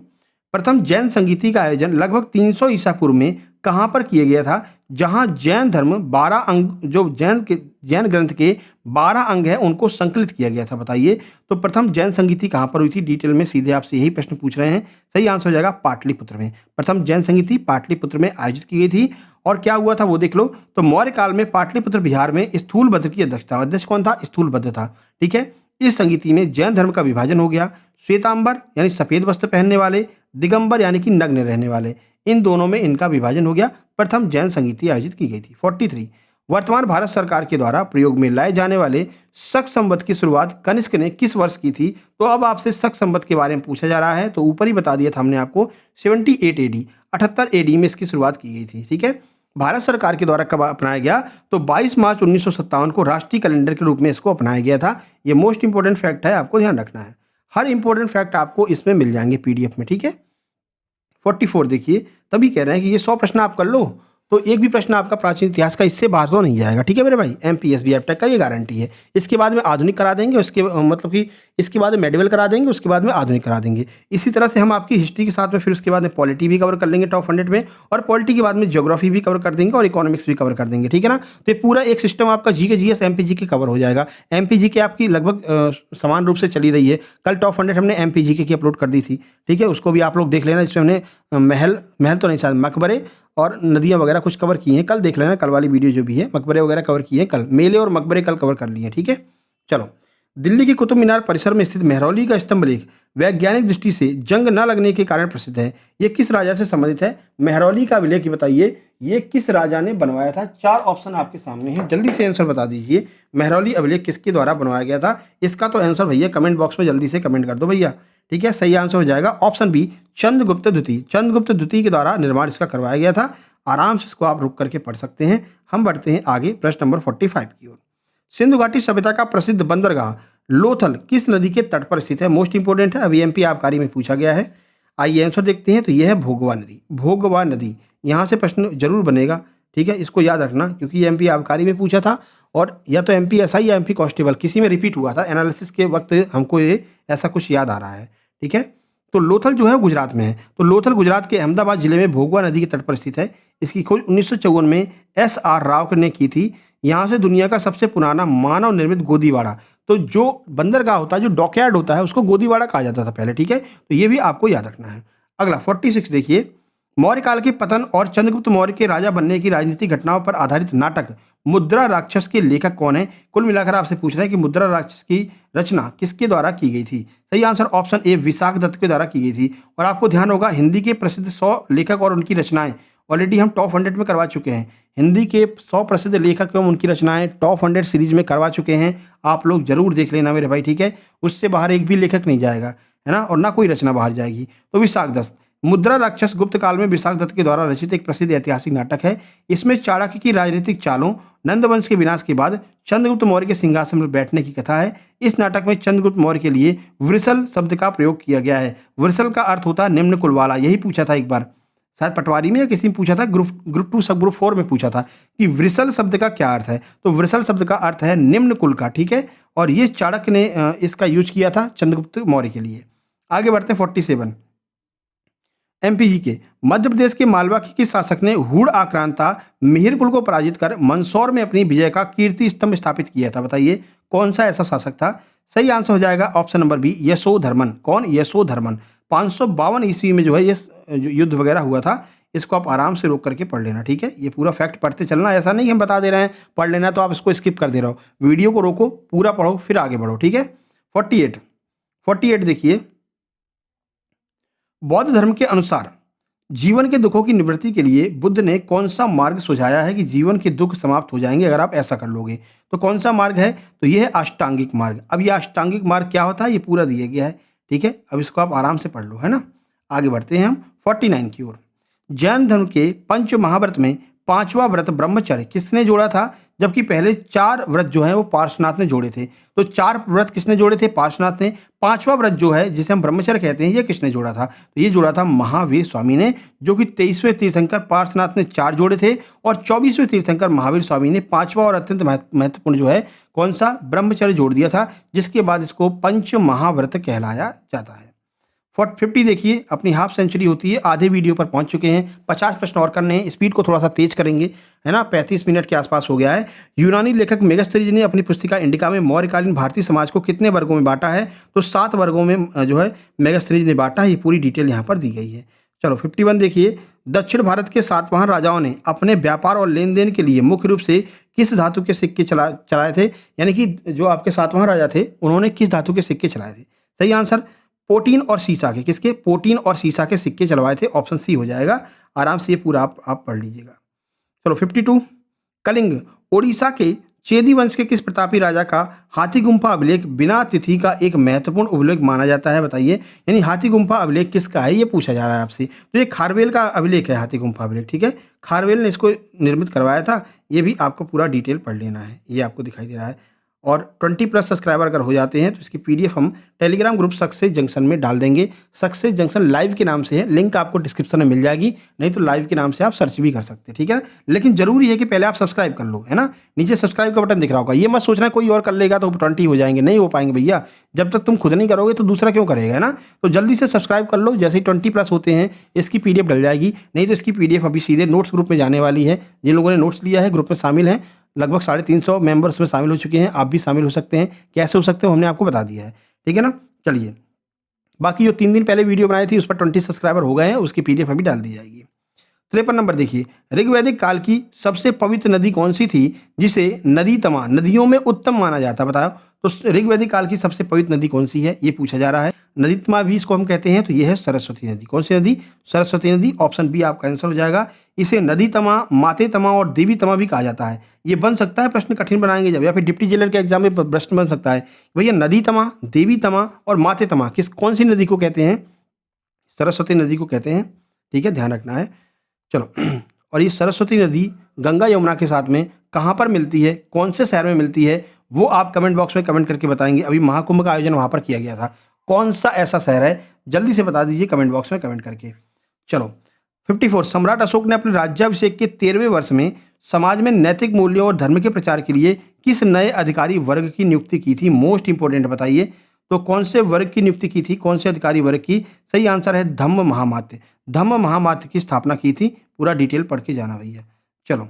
प्रथम जैन संगीति का आयोजन लगभग 300 ईसा पूर्व में कहाँ पर किया गया था, जहां जैन धर्म 12 अंग, जो जैन ग्रंथ के 12 अंग हैं उनको संकलित किया गया था। बताइए, तो प्रथम जैन संगीति कहाँ पर हुई थी? डिटेल में सीधे आपसे यही प्रश्न पूछ रहे हैं। सही आंसर हो जाएगा पाटलिपुत्र में। प्रथम जैन संगीति पाटलिपुत्र में आयोजित की गई थी। और क्या हुआ था वो देख लो। तो मौर्य काल में पाटलिपुत्र बिहार में स्थूलभद्र की अध्यक्षता, अध्यक्ष कौन था? स्थूलभद्र था। ठीक है। इस संगीति में जैन धर्म का विभाजन हो गया। श्वेतांबर यानी सफेद वस्त्र पहनने वाले, दिगंबर यानी कि नग्न रहने वाले, इन दोनों में इनका विभाजन हो गया। प्रथम जैन संगीति आयोजित की गई थी। 43, वर्तमान भारत सरकार के द्वारा प्रयोग में लाए जाने वाले शक संवत की शुरुआत कनिष्क ने किस वर्ष की थी? तो अब आपसे शक संवत के बारे में पूछा जा रहा है। तो ऊपर ही बता दिया था हमने आपको, 78 एडी, 78 एडी में इसकी शुरुआत की गई थी। ठीक है। भारत सरकार के द्वारा कब अपनाया गया? तो 22 मार्च 1957 को राष्ट्रीय कैलेंडर के रूप में इसको अपनाया गया था। ये मोस्ट इंपोर्टेंट फैक्ट है, आपको ध्यान रखना है। हर इंपॉर्टेंट फैक्ट आपको इसमें मिल जाएंगे पीडीएफ में। ठीक है। 44 देखिए, तभी कह रहे हैं कि ये 100 प्रश्न आप कर लो तो एक भी प्रश्न आपका प्राचीन इतिहास का इससे बाहर तो नहीं जाएगा। ठीक है मेरे भाई, एमपीएसबी एप्टेक का ये गारंटी है। इसके बाद में आधुनिक करा देंगे, उसके मतलब कि इसके बाद में मेडिवल करा देंगे, उसके बाद में आधुनिक करा देंगे। इसी तरह से हम आपकी हिस्ट्री के साथ में फिर उसके बाद में पॉलिटी भी कवर कर लेंगे टॉप 100 में, और पॉलिटी के बाद में ज्योग्राफी भी कवर कर देंगे और इकोनॉमिक्स भी कवर कर देंगे। ठीक है ना। तो ये पूरा एक सिस्टम आपका जीके जीएस एमपी के कवर हो जाएगा। एमपी जीके आपकी लगभग समान रूप से चली रही है। कल टॉप 100 हमने एमपी जीके की अपलोड कर दी थी। ठीक है, उसको भी आप लोग देख लेना। इसमें हमने महल तो नहीं, शायद मकबरे और नदियाँ वगैरह कुछ कवर किए हैं। कल देख लेना, कल वाली वीडियो जो भी है, मकबरे वगैरह कवर किए हैं कल। मेले और मकबरे कल कवर कर लिए हैं। ठीक है। चलो, दिल्ली की कुतुब मीनार परिसर में स्थित मेहरौली का स्तंभ लेख वैज्ञानिक दृष्टि से जंग न लगने के कारण प्रसिद्ध है। ये किस राजा से संबंधित है? मेहरौली का अभिलेख बताइए, ये किस राजा ने बनवाया था? 4 ऑप्शन आपके सामने हैं, जल्दी से आंसर बता दीजिए। मेहरौली अभिलेख किसके द्वारा बनवाया गया था? इसका तो आंसर भैया कमेंट बॉक्स में जल्दी से कमेंट कर दो भैया। ठीक है, सही आंसर हो जाएगा ऑप्शन बी, चंद्रगुप्त द्वितीय। चंद्रगुप्त द्वितीय के द्वारा निर्माण इसका करवाया गया था। आराम से इसको आप रुक करके पढ़ सकते हैं। हम बढ़ते हैं आगे प्रश्न नंबर 45 की ओर। सिंधु घाटी सभ्यता का प्रसिद्ध बंदरगाह लोथल किस नदी के तट पर स्थित है? मोस्ट इंपोर्टेंट है, अभी एमपी आबकारी में पूछा गया है। आइए आंसर देखते हैं। तो यह है भोगवा नदी। भोगवा नदी, यहाँ से प्रश्न जरूर बनेगा। ठीक है, इसको याद रखना क्योंकि ये एमपी आबकारी में पूछा था, और या तो एमपी एसआई या एमपी कांस्टेबल किसी में रिपीट हुआ था। एनालिसिस के वक्त हमको ये ऐसा कुछ याद आ रहा है। ठीक है। तो लोथल जो है गुजरात में है। तो लोथल गुजरात के अहमदाबाद जिले में भोगवा नदी के तट पर स्थित है। इसकी खोज 1954 में एसआर राव ने की थी। यहाँ से दुनिया का सबसे पुराना मानव निर्मित गोदीवाड़ा, तो जो बंदरगाह होता है, जो डॉकयार्ड होता है, उसको गोदीवाड़ा कहा जाता था पहले। ठीक है, तो ये भी आपको याद रखना है। अगला 46 देखिए, मौर्य काल के पतन और चंद्रगुप्त मौर्य के राजा बनने की राजनीतिक घटनाओं पर आधारित नाटक मुद्रा राक्षस के लेखक कौन है? कुल मिलाकर आपसे पूछ रहे हैं कि मुद्रा राक्षस की रचना किसके द्वारा की गई थी? सही answer option A, Vishakhadatta के द्वारा की गई थी। और आपको ध्यान होगा, हिंदी के प्रसिद्ध 100 लेखक और उनकी रचनाएं ऑलरेडी हम टॉप 100 में करवा चुके हैं। हिंदी के 100 प्रसिद्ध लेखक एवं उनकी रचनाएं टॉप 100 सीरीज में करवा चुके हैं। आप लोग जरूर देख लेना मेरे भाई। ठीक है, उससे बाहर एक भी लेखक नहीं जाएगा, है ना, और ना कोई रचना बाहर जाएगी। तो विशाख दत्त, मुद्रा राक्षस गुप्त काल में विशाख दत्त के द्वारा रचित एक प्रसिद्ध ऐतिहासिक नाटक है। इसमें चाणक्य की राजनीतिक चालों, नंद वंश के विनाश के बाद चंद्रगुप्त मौर्य के सिंहासन पर बैठने की कथा है। इस नाटक में चंद्रगुप्त मौर्य के लिए वृषल शब्द का प्रयोग किया गया है। वृषल का अर्थ होता है निम्न कुल वाला। यही पूछा था एक बार, शायद पटवारी में या किसी में पूछा था, ग्रुप 2 सब ग्रुप 4 में पूछा था कि वृषल शब्द का क्या अर्थ है। तो वृषल शब्द का अर्थ है निम्न कुल का। ठीक है, और ये चाणक्य ने इसका यूज किया था चंद्रगुप्त मौर्य के लिए। आगे बढ़ते हैं 47, एमपीजी के मध्य प्रदेश के मालवा के किस शासक ने हुड़ आक्रांता मिहिर कुल को पराजित कर मंदसौर में अपनी विजय का कीर्ति स्तंभ स्थापित किया था? बताइए कौन सा ऐसा शासक था? सही आंसर हो जाएगा ऑप्शन नंबर बी, यशोधर्मन। कौन? यशोधर्मन। 552 ईस्वी में जो है ये युद्ध वगैरह हुआ था। इसको आप आराम से रोक करके पढ़ लेना। ठीक है, ये पूरा फैक्ट पढ़ते चलना, ऐसा नहीं हम बता दे रहे हैं पढ़ लेना तो आप इसको स्किप कर दे रहे हो। वीडियो को रोको, पूरा पढ़ो, फिर आगे बढ़ो। ठीक है। 48 देखिए, बौद्ध धर्म के अनुसार जीवन के दुखों की निवृत्ति के लिए बुद्ध ने कौन सा मार्ग सुझाया है कि जीवन के दुख समाप्त हो जाएंगे अगर आप ऐसा कर लोगे? तो कौन सा मार्ग है? तो यह है अष्टांगिक मार्ग। अब यह अष्टांगिक मार्ग क्या होता है ये पूरा दिया गया है। ठीक है, अब इसको आप आराम से पढ़ लो, है ना। आगे बढ़ते हैं हम 49 की ओर। जैन धर्म के पंच महाव्रत में 5वां व्रत ब्रह्मचर्य किसने जोड़ा था? जबकि पहले 4 व्रत जो हैं वो पार्श्वनाथ ने जोड़े थे। तो 4 व्रत किसने जोड़े थे? पार्श्वनाथ ने। 5वां व्रत जो है जिसे हम ब्रह्मचर्य कहते हैं, ये किसने जोड़ा था? तो ये जोड़ा था महावीर स्वामी ने, जो कि 23वें तीर्थंकर पार्श्वनाथ ने 4 जोड़े थे, और 24वें तीर्थंकर महावीर स्वामी ने 5वां और अत्यंत महत्वपूर्ण जो है कौन सा? ब्रह्मचर्य जोड़ दिया था, जिसके बाद इसको पंच महाव्रत कहलाया जाता है। 50 देखिए, अपनी हाफ सेंचुरी होती है, आधे वीडियो पर पहुंच चुके हैं। 50 प्रश्न और करने हैं, स्पीड को थोड़ा सा तेज करेंगे, है ना। 35 मिनट के आसपास हो गया है। यूनानी लेखक मेगास्थनीज ने अपनी पुस्तिका इंडिका में मौर्यकालीन भारतीय समाज को कितने वर्गों में बांटा है? तो 7 वर्गों में जो है मेगास्थनीज ने बांटा है। ये पूरी डिटेल यहाँ पर दी गई है। चलो 51 देखिए, दक्षिण भारत के सातवाहन राजाओं ने अपने व्यापार और लेन देन के लिए मुख्य रूप से किस धातु के सिक्के चलाए थे? यानी कि जो आपके सातवाहन राजा थे, उन्होंने किस धातु के सिक्के चलाए थे? सही आंसर पोटीन और सीसा के। किसके? पोटीन और सीसा के सिक्के चलवाए थे। ऑप्शन सी हो जाएगा। आराम से ये पूरा आप पढ़ लीजिएगा। चलो 52, कलिंग ओडिशा के चेदी वंश के किस प्रतापी राजा का हाथी गुम्फा अभिलेख बिना तिथि का एक महत्वपूर्ण अभिलेख माना जाता है? बताइए। यानी हाथी गुम्फा अभिलेख किसका है, ये पूछा जा रहा है आपसे। तो ये खारवेल का अभिलेख है, हाथी गुम्फा अभिलेख। ठीक है, खारवेल ने इसको निर्मित करवाया था। ये भी आपको पूरा डिटेल पढ़ लेना है। ये आपको दिखाई दे रहा है। और 20+ सब्सक्राइबर अगर हो जाते हैं तो इसकी पीडीएफ हम टेलीग्राम ग्रुप सक्सेस जंक्शन में डाल देंगे। सक्सेस जंक्शन लाइव के नाम से है, लिंक आपको डिस्क्रिप्शन में मिल जाएगी, नहीं तो लाइव के नाम से आप सर्च भी कर सकते हैं। ठीक है ना, लेकिन जरूरी है कि पहले आप सब्सक्राइब कर लो, है ना। नीचे सब्सक्राइब का बटन दिख रहा होगा। ये मत सोचना कोई और कर लेगा तो 20 हो जाएंगे, नहीं हो पाएंगे भैया। जब तक तुम खुद नहीं करोगे तो दूसरा क्यों करेगा, है ना। तो जल्दी से सब्सक्राइब कर लो, जैसे ही 20+ होते हैं इसकी पीडीएफ डल जाएगी। नहीं तो इसकी पीडीएफ अभी सीधे नोट्स ग्रुप में जाने वाली है। जिन लोगों ने नोट्स लिया है ग्रुप में शामिल हैं, लगभग 350 मेंबर्स में शामिल हो चुके हैं। आप भी शामिल हो सकते हैं। कैसे हो सकते हो हमने आपको बता दिया है। ठीक है ना। चलिए, बाकी जो 3 दिन पहले वीडियो बनाई थी उस पर 20 सब्सक्राइबर हो गए हैं, उसकी पीडीएफ अभी डाल दी जाएगी। 53 नंबर देखिए, ऋग्वैदिक काल की सबसे पवित्र नदी कौन सी थी जिसे नदी तमा नदियों में उत्तम माना जाता है? बताओ। तो ऋग्वैदिक काल की सबसे पवित्र नदी कौन सी है, ये पूछा जा रहा है। नदी तमा भी इसको हम कहते हैं। तो ये है सरस्वती नदी। कौन सी नदी? सरस्वती नदी। ऑप्शन बी आपका आंसर हो जाएगा। इसे नदी तमा, माते तमा और देवी तमा भी कहा जाता है। ये बन सकता है, प्रश्न कठिन बनाएंगे जब, या फिर डिप्टी जेलर के एग्जाम में प्रश्न बन सकता है। भैया नदी तमा, देवी तमा और माते तमा कौन सी नदी को कहते हैं? सरस्वती नदी को कहते हैं। ठीक है, ध्यान रखना है। चलो और ये सरस्वती नदी गंगा यमुना के साथ में कहाँ पर मिलती है, कौन से शहर में मिलती है, वो आप कमेंट बॉक्स में कमेंट करके बताएंगे। अभी महाकुंभ का आयोजन वहाँ पर किया गया था। कौन सा ऐसा शहर है, जल्दी से बता दीजिए कमेंट बॉक्स में कमेंट करके। चलो 54, सम्राट अशोक ने अपने राज्याभिषेक के 13वें वर्ष में समाज में नैतिक मूल्यों और धर्म के प्रचार के लिए किस नए अधिकारी वर्ग की नियुक्ति की थी? मोस्ट इंपोर्टेंट बताइए। तो कौन से वर्ग की नियुक्ति की थी, कौन से अधिकारी वर्ग की? सही आंसर है धम्म महामात्य। धम्म महामात्य की स्थापना की थी। पूरा डिटेल पढ़ के जाना भैया। चलो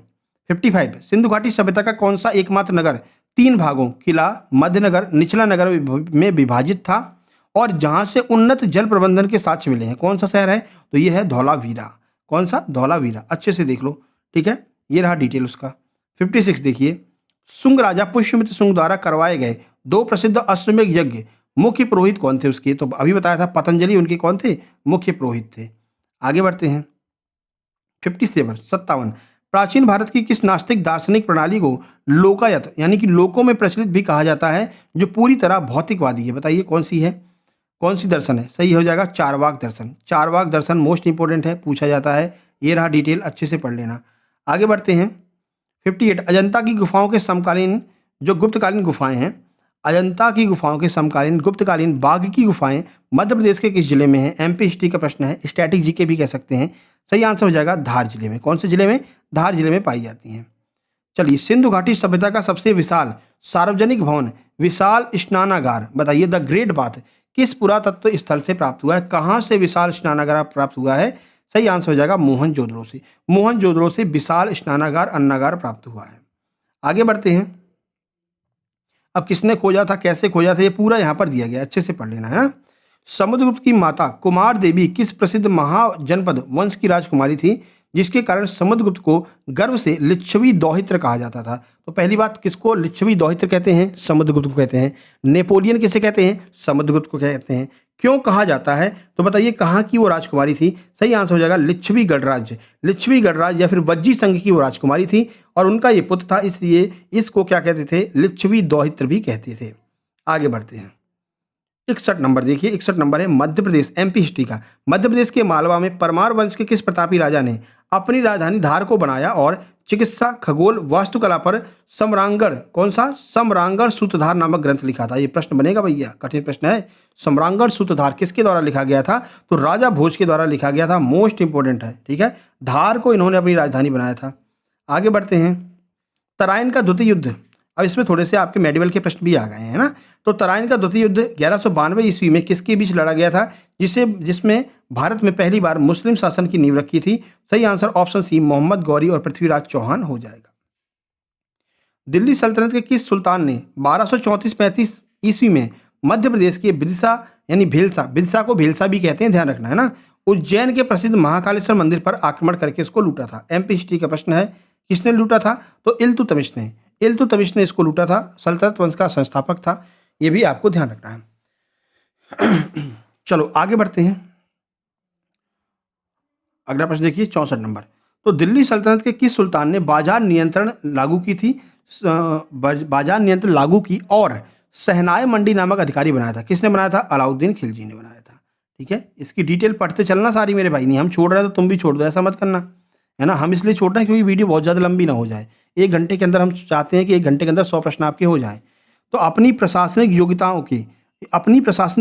55, सिंधु घाटी सभ्यता का कौन सा एकमात्र नगर 3 भागों किला, मध्यनगर, निचला नगर में विभाजित था और जहां से उन्नत जल प्रबंधन के साक्ष्य मिले हैं? कौन सा शहर है? तो ये है धौलावीरा। कौन सा? धौलावीरा। अच्छे से देख लो। ठीक है, ये रहा डिटेल उसका। 56 देखिए, शुंग राजा पुष्यमित्र शुंग द्वारा करवाए गए 2 प्रसिद्ध अश्वमेध यज्ञ मुख्य पुरोहित कौन थे उसके? तो अभी बताया था पतंजलि उनके कौन थे? मुख्य पुरोहित थे। आगे बढ़ते हैं। 57, प्राचीन भारत की किस नास्तिक दार्शनिक प्रणाली को लोकायत यानी कि लोकों में प्रचलित भी कहा जाता है, जो पूरी तरह भौतिकवादी है? बताइए कौन सी है, कौन सी दर्शन है? सही हो जाएगा चारवाक दर्शन। चारवाक दर्शन मोस्ट इंपोर्टेंट है, पूछा जाता है। ये रहा डिटेल, अच्छे से पढ़ लेना। आगे बढ़ते हैं। 58, अजंता की गुफाओं के समकालीन जो गुप्तकालीन गुफाएं हैं, अजंता की गुफाओं के समकालीन गुप्तकालीन बाघ की गुफाएं मध्य प्रदेश के किस जिले में है? एमपी हिस्ट्री का प्रश्न है, स्टैटिक जीके भी कह सकते हैं। सही आंसर हो जाएगा धार जिले में। कौन से जिले में? धार जिले में पाई जाती हैं। चलिए, सिंधु घाटी सभ्यता का सबसे विशाल सार्वजनिक भवन विशाल स्नानागार, बताइए द ग्रेट बाथ किस पुरातत्व स्थल से प्राप्त हुआ है? कहाँ से विशाल स्नानागार प्राप्त हुआ है? सही आंसर हो जाएगा मोहनजोदड़ो से। मोहनजोदड़ो से विशाल स्नानागार अन्नागार प्राप्त हुआ है। आगे बढ़ते हैं। अब किसने खोजा था, कैसे खोजा था, ये पूरा यहाँ पर दिया गया, अच्छे से पढ़ लेना है ना। समुद्रगुप्त की माता कुमार देवी किस प्रसिद्ध महाजनपद वंश की राजकुमारी थी, जिसके कारण समुद्रगुप्त को गर्व से लिच्छवी दौहित्र कहा जाता था? तो पहली बात, किसको लिच्छवी दौहित्र कहते हैं? समुद्रगुप्त को कहते हैं। नेपोलियन किसे कहते हैं? समुद्रगुप्त को कहते हैं। क्यों कहा जाता है? तो बताइए कहाँ की वो राजकुमारी थी? सही आंसर हो जाएगा लिच्छवी गणराज्य। लिच्छवी गणराज्य या फिर वज्जी संघ की वो राजकुमारी थी और उनका ये पुत्र था, इसलिए इसको क्या कहते थे? लिच्छवी दौहित्र भी कहते थे। आगे बढ़ते हैं। 61 नंबर देखिए, 61 नंबर है मध्य प्रदेश, एमपी हिस्ट्री का। मध्य प्रदेश के मालवा में परमार वंश के किस प्रतापी राजा ने अपनी राजधानी धार को बनाया और चिकित्सा, खगोल, वास्तुकला पर सम्रांगण, कौन सा? सम्रांगण सूत्रधार नामक ग्रंथ लिखा था? ये प्रश्न बनेगा भैया, कठिन प्रश्न है। सम्रांगण सूत्रधार किसके द्वारा लिखा गया था? तो राजा भोज के द्वारा लिखा गया था। मोस्ट इंपोर्टेंट है। ठीक है, धार को इन्होंने अपनी राजधानी बनाया था। आगे बढ़ते हैं। तराइन का द्वितीय युद्ध अब इसमें थोड़े से आपके मेडिवल के प्रश्न भी आ गए हैं ना। तो तराइन का द्वितीय युद्ध 1192 ईस्वी में किसके बीच लड़ा गया था, जिसमें भारत में पहली बार मुस्लिम शासन की नींव रखी थी? सही answer option C Mohammad Ghori और पृथ्वीराज चौहान हो जाएगा। दिल्ली सल्तनत के किस सुल्तान ने 1234-35 ईस्वी में मध्य प्रदेश के बिदिशा यानी भेलसा, बिदिशा को भेलसा भी कहते हैं, ध्यान रखना है ना, उज्जैन के प्रसिद्ध महाकालेश्वर मंदिर पर आक्रमण करके इसको लूटा था? एमपी हिस्ट्री का प्रश्न है, किसने लूटा था? तो इल्तुतमिश ने इसको लूटा था। सल्तनत वंश का संस्थापक था, ये भी आपको ध्यान रखना है। चलो आगे बढ़ते हैं। अगला प्रश्न देखिए 64 नंबर। तो दिल्ली सल्तनत के किस सुल्तान ने बाजार नियंत्रण लागू की थी? बाजार नियंत्रण लागू की और सहनाय मंडी नामक अधिकारी बनाया था? किसने बनाया था? अलाउद्दीन खिलजी ने बनाया था। ठीक है, इसकी डिटेल पढ़ते चलना सारी मेरे भाई, नहीं हम छोड़ रहे हैं तो तुम भी छोड़ दो, ऐसा मत करना, है ना। हम इसलिए छोड़ रहे हैं क्योंकि वीडियो बहुत ज़्यादा लंबी ना हो जाए। 1 घंटे के अंदर हम चाहते हैं कि 1 घंटे के अंदर 100 प्रश्न आपके हो जाएं। तो अपनी प्रशासनिक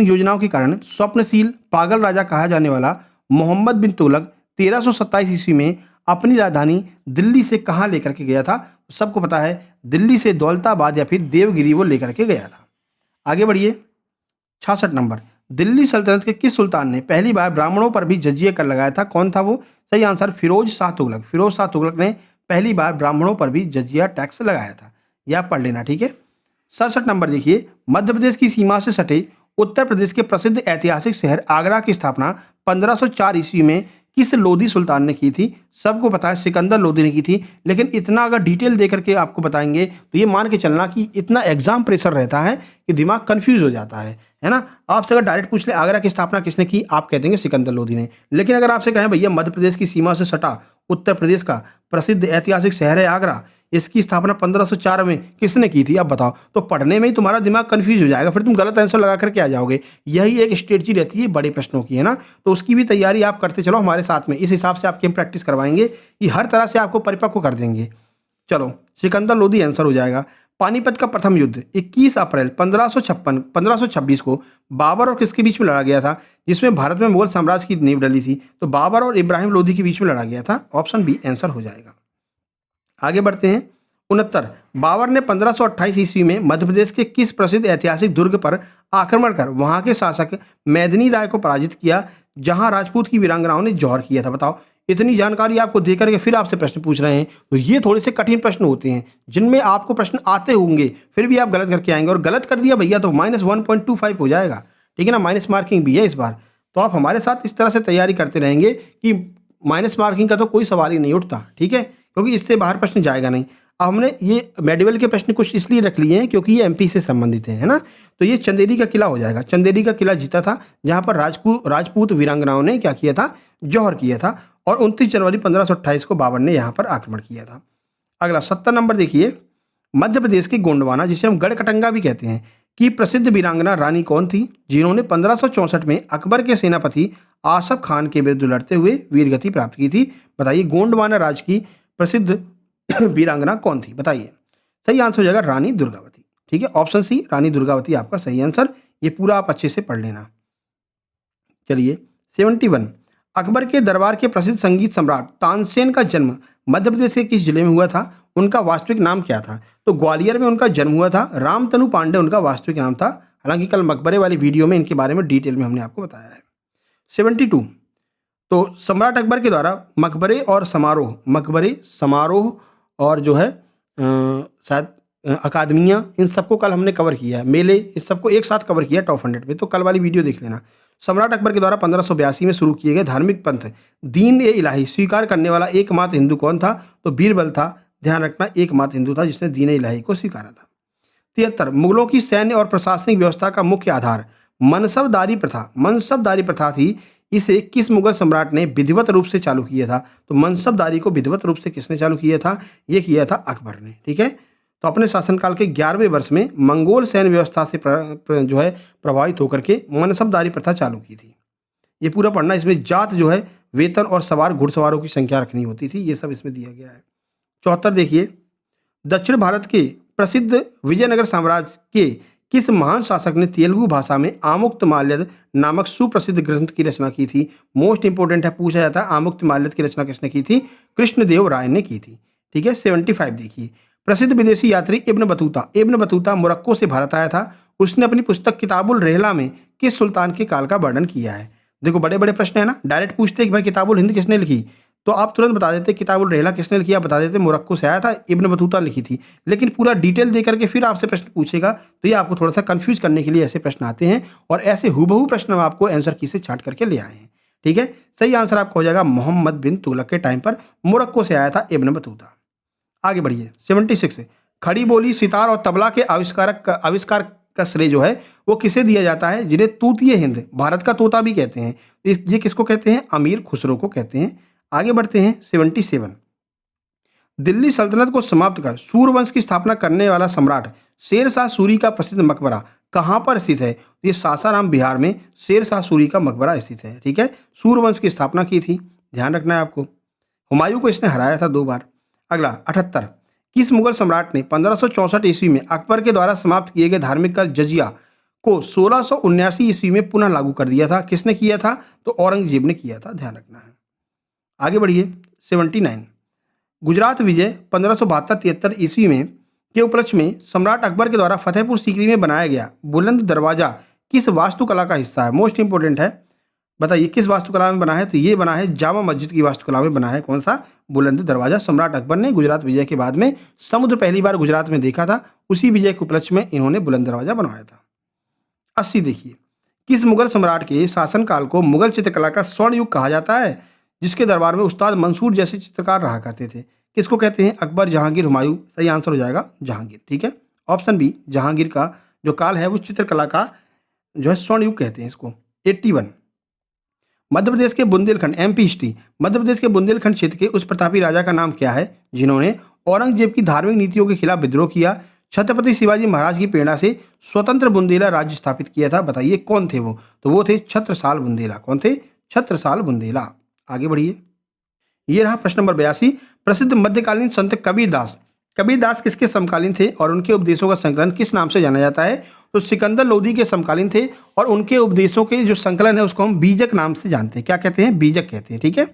योजनाओं के कारण स्वप्नशील पागल राजा कहा जाने वाला मोहम्मद बिन तुगलक 1327 ईस्वी में अपनी राजधानी दिल्ली से कहाँ लेकर के गया था? सबको पता है, दिल्ली से दौलताबाद या फिर देवगिरी वो लेकर के गया था। आगे बढ़िए 66 नंबर। दिल्ली सल्तनत के किस सुल्तान ने पहली बार ब्राह्मणों पर भी जजिया कर लगाया था? कौन था वो? सही आंसर फिरोज शाह तुगलक ने पहली बार ब्राह्मणों पर भी जजिया टैक्स लगाया था। यह आप पढ़ लेना, ठीक है। 67 नंबर देखिए, मध्य प्रदेश की सीमा से सटे उत्तर प्रदेश के प्रसिद्ध ऐतिहासिक शहर आगरा की स्थापना 1504 ईस्वी में किस लोधी सुल्तान ने की थी? सबको पता है सिकंदर लोधी ने की थी, लेकिन इतना अगर डिटेल दे करके आपको बताएंगे तो ये मान के चलना कि इतना एग्जाम प्रेशर रहता है कि दिमाग कंफ्यूज हो जाता है ना। आपसे अगर डायरेक्ट पूछ ले आगरा की स्थापना किसने की, आप कह देंगे सिकंदर लोधी ने। लेकिन अगर आपसे कहें भैया मध्य प्रदेश की सीमा से सटा उत्तर प्रदेश का प्रसिद्ध ऐतिहासिक शहर है आगरा, इसकी स्थापना 1504 में किसने की थी, अब बताओ। तो पढ़ने में ही तुम्हारा दिमाग कंफ्यूज हो जाएगा, फिर तुम गलत आंसर लगा करके आ जाओगे। यही एक स्ट्रेटजी रहती है बड़े प्रश्नों की, है ना। तो उसकी भी तैयारी आप करते चलो हमारे साथ में, इस हिसाब से आपकी हम प्रैक्टिस करवाएंगे कि हर तरह से आपको परिपक्व कर देंगे। चलो सिकंदर लोधी आंसर हो जाएगा। पानीपत का प्रथम युद्ध 21 अप्रैल 1526 को बाबर और किसके बीच में लड़ा गया था, जिसमें भारत में मुगल साम्राज्य की नींव डली थी? तो बाबर और इब्राहिम लोधी के बीच में लड़ा गया था। ऑप्शन बी आंसर हो जाएगा। आगे बढ़ते हैं 69। बाबर ने 1528 ईस्वी में मध्य प्रदेश के किस प्रसिद्ध ऐतिहासिक दुर्ग पर आक्रमण कर वहां के शासक मेदिनी राय को पराजित किया, जहां राजपूत की वीरांगनाओं ने जौहर किया था? बताओ, इतनी जानकारी आपको देकर के फिर आपसे प्रश्न पूछ रहे हैं, तो ये थोड़े से कठिन प्रश्न होते हैं जिनमें आपको प्रश्न आते होंगे फिर भी आप गलत करके आएंगे, और गलत कर दिया भैया तो -1.25 हो जाएगा, ठीक है ना। माइनस मार्किंग भी है इस बार। तो आप हमारे साथ इस तरह से तैयारी करते रहेंगे कि माइनस मार्किंग का तो कोई सवाल ही नहीं उठता, ठीक है, क्योंकि इससे बाहर प्रश्न जाएगा नहीं। अब हमने ये मेडिवल के प्रश्न कुछ इसलिए रख लिए हैं क्योंकि ये एमपी से संबंधित है ना। तो ये चंदेरी का किला हो जाएगा। चंदेरी का किला जीता था जहां पर राजपूत वीरांगनाओं ने क्या किया था, जौहर किया था, और 29 जनवरी 1528 को बाबर ने यहाँ पर आक्रमण किया था। अगला 70 नंबर देखिए, मध्य प्रदेश के गोंडवाना, जिसे हम गढ़कटंगा भी कहते हैं, की प्रसिद्ध वीरांगना रानी कौन थी, जिन्होंने 1564 में अकबर के सेनापति आसफ खान के विरुद्ध लड़ते हुए वीरगति प्राप्त की थी? बताइए, गोंडवाना राज की प्रसिद्ध वीरांगना कौन थी, बताइए। सही आंसर हो जाएगा रानी दुर्गावती, ठीक है। ऑप्शन सी रानी दुर्गावती आपका सही आंसर। ये पूरा आप अच्छे से पढ़ लेना। चलिए 71। अकबर के दरबार के प्रसिद्ध संगीत सम्राट तानसेन का जन्म मध्य प्रदेश के किस जिले में हुआ था? उनका वास्तविक नाम क्या था? तो ग्वालियर में उनका जन्म हुआ था। रामतनु पांडे उनका वास्तविक नाम था। हालांकि कल मकबरे वाली वीडियो में इनके बारे में डिटेल में हमने आपको बताया है। 72। तो सम्राट अकबर के द्वारा मकबरे समारोह और जो है शायद अकादमियाँ, इन सबको कल हमने कवर किया है। मेले, इस सबको एक साथ कवर किया टॉप 100 में, तो कल वाली वीडियो देख लेना। सम्राट अकबर के द्वारा 1582 में शुरू किए गए धार्मिक पंथ दीन ए इलाही स्वीकार करने वाला एकमात्र हिंदू कौन था? तो बीरबल था। ध्यान रखना, एकमात्र हिंदू था जिसने दीन ए इलाही को स्वीकारा था। 73। मुगलों की सैन्य और प्रशासनिक व्यवस्था का मुख्य आधार मनसबदारी प्रथा थी। इसे किस मुगल सम्राट ने विधिवत रूप से चालू किया था? तो मनसबदारी को विधिवत रूप से किसने चालू किया था? ये किया था अकबर ने, ठीक है। तो अपने शासनकाल के 11वें वर्ष में मंगोल सैन्य व्यवस्था से जो है प्रभावित होकर के मनसबदारी प्रथा चालू की थी। ये पूरा पढ़ना। इसमें जात जो है, वेतन और सवार घुड़सवारों की संख्या रखनी होती थी, ये सब इसमें दिया गया है। 74 देखिए, दक्षिण भारत के प्रसिद्ध विजयनगर साम्राज्य के किस महान शासक ने तेलुगु भाषा में आमुक्तमाल्यद नामक सुप्रसिद्ध ग्रंथ की रचना की थी? मोस्ट इंपोर्टेंट है, पूछा जाता है आमुक्तमाल्यद की रचना किसने की थी? कृष्णदेव राय ने की थी, ठीक है। 75 देखिए, प्रसिद्ध विदेशी यात्री इब्न बतूता मोरक्को से भारत आया था। उसने अपनी पुस्तक किताबुल रहला में किस सुल्तान के काल का वर्णन किया है? देखो बड़े बड़े प्रश्न है ना, डायरेक्ट पूछते हैं कि भाई किताबुल हिंद किसने लिखी, तो आप तुरंत बता देते किताबुल रहला किसने लिखी, आप बता देते मोरक्को से आया था, इब्न बतूता लिखी थी। लेकिन पूरा डिटेल दे करके फिर आपसे प्रश्न पूछेगा तो ये आपको थोड़ा सा कंफ्यूज करने के लिए ऐसे प्रश्न आते हैं, और ऐसे हुबहू प्रश्न हम आपको आंसर की से छांट करके ले आए हैं। ठीक है, सही आंसर आपका हो जाएगा मोहम्मद बिन तुगलक के टाइम पर मोरक्को से आया था इब्न बतूता। आगे बढ़िए 76 खड़ी बोली, सितार और तबला के आविष्कार का श्रेय जो है वो किसे दिया जाता है? जिन्हें तूतिए हिंद, भारत का तोता भी कहते हैं, ये किसको कहते हैं? अमीर खुसरो को कहते हैं। आगे बढ़ते हैं 77 दिल्ली सल्तनत को समाप्त कर सूर्यवंश की स्थापना करने वाला सम्राट शेर शाह सूरी का प्रसिद्ध मकबरा कहाँ पर स्थित है? ये सासाराम बिहार में शेर शाह सूरी का मकबरा स्थित है। ठीक है, सूर्यवंश की स्थापना की थी, ध्यान रखना है आपको। हुमायूं को इसने हराया था 2 बार। अगला 78 किस मुगल सम्राट ने 1564 ईस्वी में अकबर के द्वारा समाप्त किए गए धार्मिक कर जजिया को 1679 ईस्वी में पुनः लागू कर दिया था? किसने किया था? तो औरंगजेब ने किया था, ध्यान रखना है। आगे बढ़िए 79 गुजरात विजय 1572-73 ईस्वी में के उपलक्ष्य में सम्राट अकबर के द्वारा फतेहपुर सीकरी में बनाया गया बुलंद दरवाजा किस वास्तुकला का हिस्सा है? मोस्ट इंपोर्टेंट है, बताइए किस वास्तुकला में बना है? तो ये बना है जामा मस्जिद की वास्तुकला में बना है। कौन सा? बुलंद दरवाजा। सम्राट अकबर ने गुजरात विजय के बाद में समुद्र पहली बार गुजरात में देखा था, उसी विजय के उपलक्ष्य में इन्होंने बुलंद दरवाजा बनवाया था। 80 देखिए किस मुगल सम्राट के शासनकाल को मुगल चित्रकला का स्वर्ण युग कहा जाता है? जिसके दरबार में उस्ताद मंसूर जैसे चित्रकार रहा करते थे। किसको कहते हैं? अकबर, जहांगीर, हुमायूं। सही आंसर हो जाएगा जहांगीर। ठीक है, ऑप्शन बी जहांगीर का जो काल है वो चित्रकला का जो है स्वर्ण युग कहते हैं इसको। 81 मध्य प्रदेश के बुंदेलखंड एमपी हिस्ट्री मध्य प्रदेश के बुंदेलखंड क्षेत्र के उस प्रतापी राजा का नाम क्या है जिन्होंने औरंगजेब की धार्मिक नीतियों के खिलाफ विद्रोह किया, छत्रपति शिवाजी महाराज की प्रेरणा से स्वतंत्र बुंदेला राज्य स्थापित किया था? बताइए कौन थे वो? तो वो थे छत्रसाल बुंदेला। कौन थे? छत्रसाल बुंदेला। आगे बढ़िए, ये रहा प्रश्न नंबर 82 प्रसिद्ध मध्यकालीन संत कबीरदास किसके समकालीन थे और उनके उपदेशों का संकलन किस नाम से जाना जाता है? तो सिकंदर लोदी के समकालीन थे और उनके उपदेशों के जो संकलन है उसको हम बीजक नाम से जानते हैं। क्या कहते हैं? बीजक कहते हैं। ठीक है,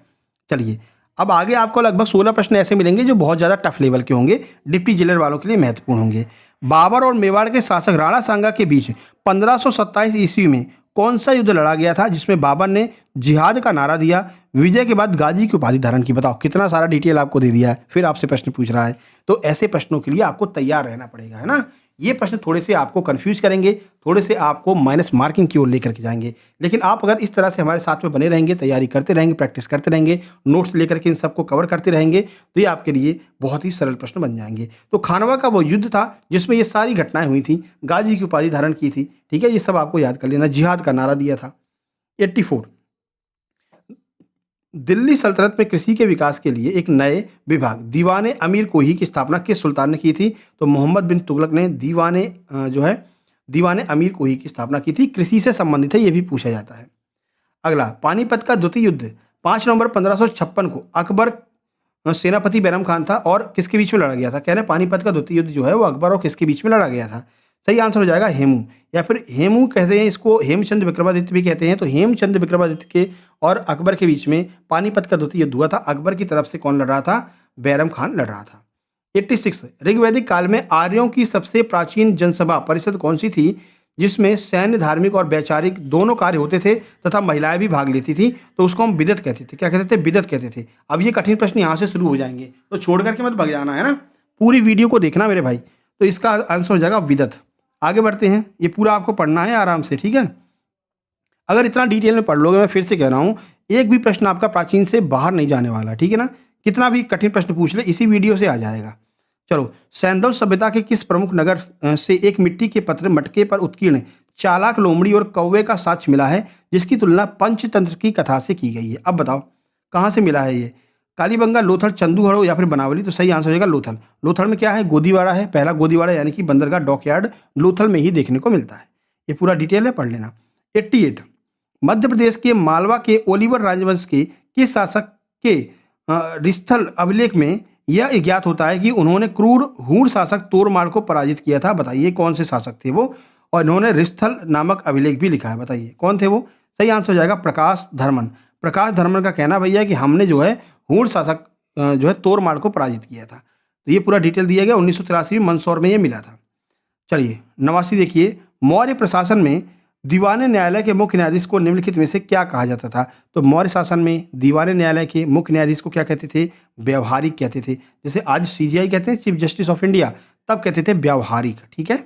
चलिए अब आगे आपको लगभग 16 प्रश्न ऐसे मिलेंगे जो बहुत ज़्यादा टफ लेवल के होंगे, डिप्टी जेलर वालों के लिए महत्वपूर्ण होंगे। बाबर और मेवाड़ के शासक राणा सांगा के बीच 1527 ईस्वी में कौन सा युद्ध लड़ा गया था जिसमें बाबर ने जिहाद का नारा दिया, विजय के बाद गाजी की उपाधि धारण की? बताओ, कितना सारा डिटेल आपको दे दिया है, फिर आपसे प्रश्न पूछ रहा है। तो ऐसे प्रश्नों के लिए आपको तैयार रहना पड़ेगा, है ना। ये प्रश्न थोड़े से आपको कंफ्यूज करेंगे, थोड़े से आपको माइनस मार्किंग की ओर लेकर के जाएंगे। लेकिन आप अगर इस तरह से हमारे साथ में बने रहेंगे, तैयारी करते रहेंगे, प्रैक्टिस करते रहेंगे, नोट्स लेकर के इन सबको कवर करते रहेंगे, तो ये आपके लिए बहुत ही सरल प्रश्न बन जाएंगे। तो खानवा का वो युद्ध था जिसमें ये सारी घटनाएं हुई थी, गाजी की उपाधि धारण की थी। ठीक है, ये सब आपको याद कर लेना, जिहाद का नारा दिया था। 84 दिल्ली सल्तनत में कृषि के विकास के लिए एक नए विभाग दीवाने अमीर कोही की स्थापना किस सुल्तान ने की थी? तो मोहम्मद बिन तुगलक ने दीवाने अमीर कोही की स्थापना की थी। कृषि से संबंधित है, ये भी पूछा जाता है। अगला, पानीपत का द्वितीय युद्ध 5 नवंबर 1556 को अकबर सेनापति बैरम खान था और किसके बीच में लड़ा गया था? कह रहे हैं पानीपत का द्वितीय युद्ध जो है वो अकबर और किसके बीच में लड़ा गया था? सही आंसर हो जाएगा हेमू, या फिर हेमू कहते हैं इसको, हेमचंद विक्रमादित्य भी कहते हैं। तो हेमचंद विक्रमादित्य के और अकबर के बीच में पानीपत का द्वितीय युद्ध हुआ था। अकबर की तरफ से कौन लड़ रहा था? बैरम खान लड़ रहा था। 86 ऋग्वैदिक काल में आर्यों की सबसे प्राचीन जनसभा परिषद कौन सी थी जिसमें सैन्य, धार्मिक और वैचारिक दोनों कार्य होते थे तथा महिलाएं भी भाग लेती थी? तो उसको हम बिदत कहते थे। क्या कहते थे? बिदत कहते थे। अब ये कठिन प्रश्न यहाँ से शुरू हो जाएंगे, तो छोड़ करके मत भाग जाना, है ना। पूरी वीडियो को देखना मेरे भाई। तो इसका आंसर हो जाएगा विदत। आगे बढ़ते हैं, ये पूरा आपको पढ़ना है आराम से, ठीक है। अगर इतना डिटेल में पढ़ लोगे, मैं फिर से कह रहा हूँ, एक भी प्रश्न आपका प्राचीन से बाहर नहीं जाने वाला, ठीक है ना। कितना भी कठिन प्रश्न पूछ ले इसी वीडियो से आ जाएगा। चलो, सैंधव सभ्यता के किस प्रमुख नगर से एक मिट्टी के पत्थर मटके पर उत्कीर्ण चालाक लोमड़ी और कौवे का साक्ष्य मिला है जिसकी तुलना पंचतंत्र की कथा से की गई है? अब बताओ कहाँ से मिला है ये? कालीबंगा, लोथल, चंदूहड़ो या फिर बनावली? तो सही आंसर हो जाएगा लोथल। लोथल में क्या है? गोदीवाड़ा है, पहला गोदीवाड़ा यानी कि बंदरगाह डॉकयार्ड लोथल में ही देखने को मिलता है। ये पूरा डिटेल है, पढ़ लेना। 88 मध्य प्रदेश के मालवा के ओलिवर राजवंश के किस शासक के रिस्थल अभिलेख में यह ज्ञात होता है कि उन्होंने क्रूर हूण शासक तोरमाल को पराजित किया था? बताइए कौन से शासक थे वो, और इन्होंने रिस्थल नामक अभिलेख भी लिखा है, बताइए कौन थे वो? सही आंसर हो जाएगा प्रकाश धर्मन। प्रकाश धर्मन का कहना भैया कि हमने जो है हूण शासक जो है तोरमाल को पराजित किया था। तो ये पूरा डिटेल दिया गया। 1983 में मंदसौर में ये मिला था। चलिए 89 देखिए, मौर्य प्रशासन में दीवान न्यायालय के मुख्य न्यायाधीश को निम्नलिखित में से क्या कहा जाता था? तो मौर्य शासन में दीवान न्यायालय के मुख्य न्यायाधीश को क्या कहते थे? व्यवहारिक कहते थे। जैसे आज सीजीआई कहते हैं, चीफ जस्टिस ऑफ इंडिया, तब कहते थे व्यवहारिक। ठीक है।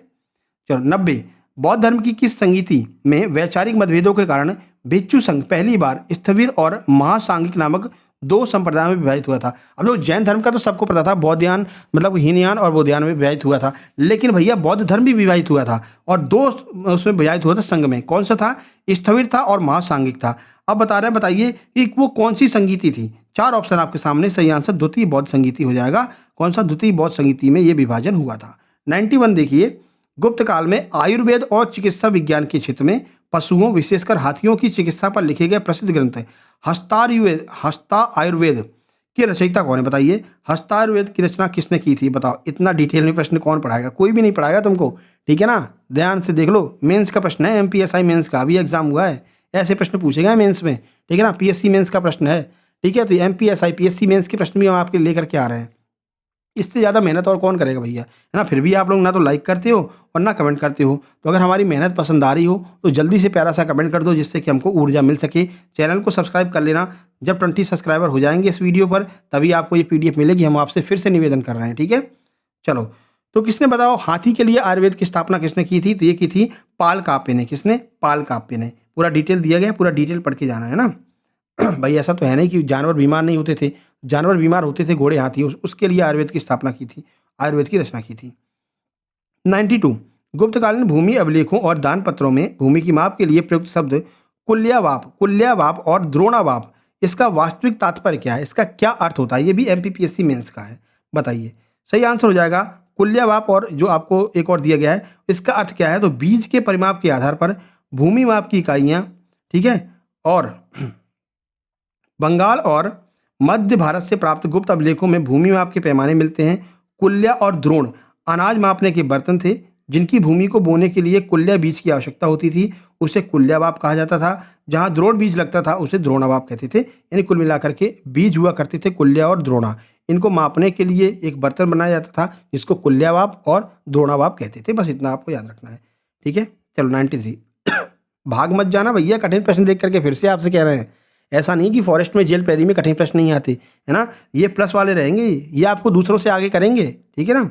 चलो 90, बौद्ध धर्म की किस संगीति में वैचारिक मतभेदों के कारण भिक्षु संघ पहली बार स्थविर और महासांगिक नामक दो संप्रदायों में विभाजित हुआ था? अब लोग जैन धर्म का तो सबको पता था, बौद्धयान मतलब हीनयान और बौद्धयान में विभाजित हुआ था, लेकिन भैया बौद्ध धर्म भी विभाजित हुआ था और दो उसमें विभाजित हुआ था संघ में। कौन सा था? स्थविर था और महासांगिक था। अब बता रहे हैं, बताइए कि वो कौन सी संगीति थी? 4 ऑप्शन आपके सामने, सही आंसर द्वितीय बौद्ध संगीति हो जाएगा। कौन सा? द्वितीय बौद्ध संगीति में ये विभाजन हुआ था। 91 देखिए, गुप्त काल में आयुर्वेद और चिकित्सा विज्ञान के क्षेत्र में पशुओं विशेषकर हाथियों की चिकित्सा पर लिखे गए प्रसिद्ध ग्रंथ हस्तायुर्वेद की रचयिता कौन है? बताइए, हस्तायुर्वेद की रचना किसने की थी? बताओ। इतना डिटेल में प्रश्न कौन पढ़ाएगा? कोई भी नहीं पढ़ाएगा तुमको। ठीक है ना, ध्यान से देख लो। मेंस का प्रश्न है, एमपीएसआई मेंस का अभी एग्जाम हुआ है, ऐसे प्रश्न पूछेगा मेंस में। ठीक है ना, पीएससी मेंस का प्रश्न है। ठीक है, तो एमपीएसआई पीएससी मेंस के प्रश्न भी हम आपके लेकर के आ रहे हैं। इससे ज़्यादा मेहनत और कौन करेगा भैया, है ना। फिर भी आप लोग ना तो लाइक करते हो और ना कमेंट करते हो। तो अगर हमारी मेहनत पसंद आ रही हो तो जल्दी से प्यारा सा कमेंट कर दो, जिससे कि हमको ऊर्जा मिल सके। चैनल को सब्सक्राइब कर लेना। जब 20 सब्सक्राइबर हो जाएंगे इस वीडियो पर, तभी आपको ये पीडीएफ मिलेगी। हम आपसे फिर से निवेदन कर रहे हैं। ठीक है, चलो। तो किसने, बताओ, हाथी के लिए आयुर्वेद की स्थापना किसने की थी? तो ये की थी पाल काप्य ने। किसने? पाल काप्य ने। पूरा डिटेल दिया गया, पूरा डिटेल पढ़ के जाना है ना। भाई ऐसा तो है नहीं कि जानवर बीमार नहीं होते थे, जानवर बीमार होते थे, घोड़े हाथी, उसके लिए आयुर्वेद की स्थापना की थी, आयुर्वेद की रचना की थी। 92, गुप्तकालीन भूमि अभिलेखों और दान पत्रों में भूमि की माप के लिए प्रयुक्त शब्द कुल्यावाप और द्रोणावाप, इसका वास्तविक तात्पर्य क्या है? इसका क्या अर्थ होता है? ये भी एमपीपीएससी मेंस का है। बताइए। सही आंसर हो जाएगा कुल्यावाप। और जो आपको एक और दिया गया है, इसका अर्थ क्या है? तो बीज के परिमाप के आधार पर भूमि माप की इकाइयाँ, ठीक है, और बंगाल और मध्य भारत से प्राप्त गुप्त अभिलेखों में भूमि माप के पैमाने मिलते हैं। कुल्या और द्रोण अनाज मापने के बर्तन थे, जिनकी भूमि को बोने के लिए कुल्या बीज की आवश्यकता होती थी, उसे कुल्यावाप कहा जाता था। जहां द्रोण बीज लगता था उसे द्रोणावाप कहते थे। यानी कुल मिलाकर के बीज हुआ करते थे कुल्या और द्रोणा। इनको मापने के लिए एक बर्तन बनाया जाता था, जिसको कुल्यावाप और द्रोणावाप कहते थे। बस इतना आपको याद रखना है। ठीक है, चलो 93। भाग मत जाना भैया, कठिन प्रश्न देख करके फिर से आपसे कह रहे हैं। ऐसा नहीं कि फॉरेस्ट में जेल पैरी में कठिन प्रश्न नहीं आते, है ना। ये प्लस वाले रहेंगे, ये आपको दूसरों से आगे करेंगे। ठीक है ना।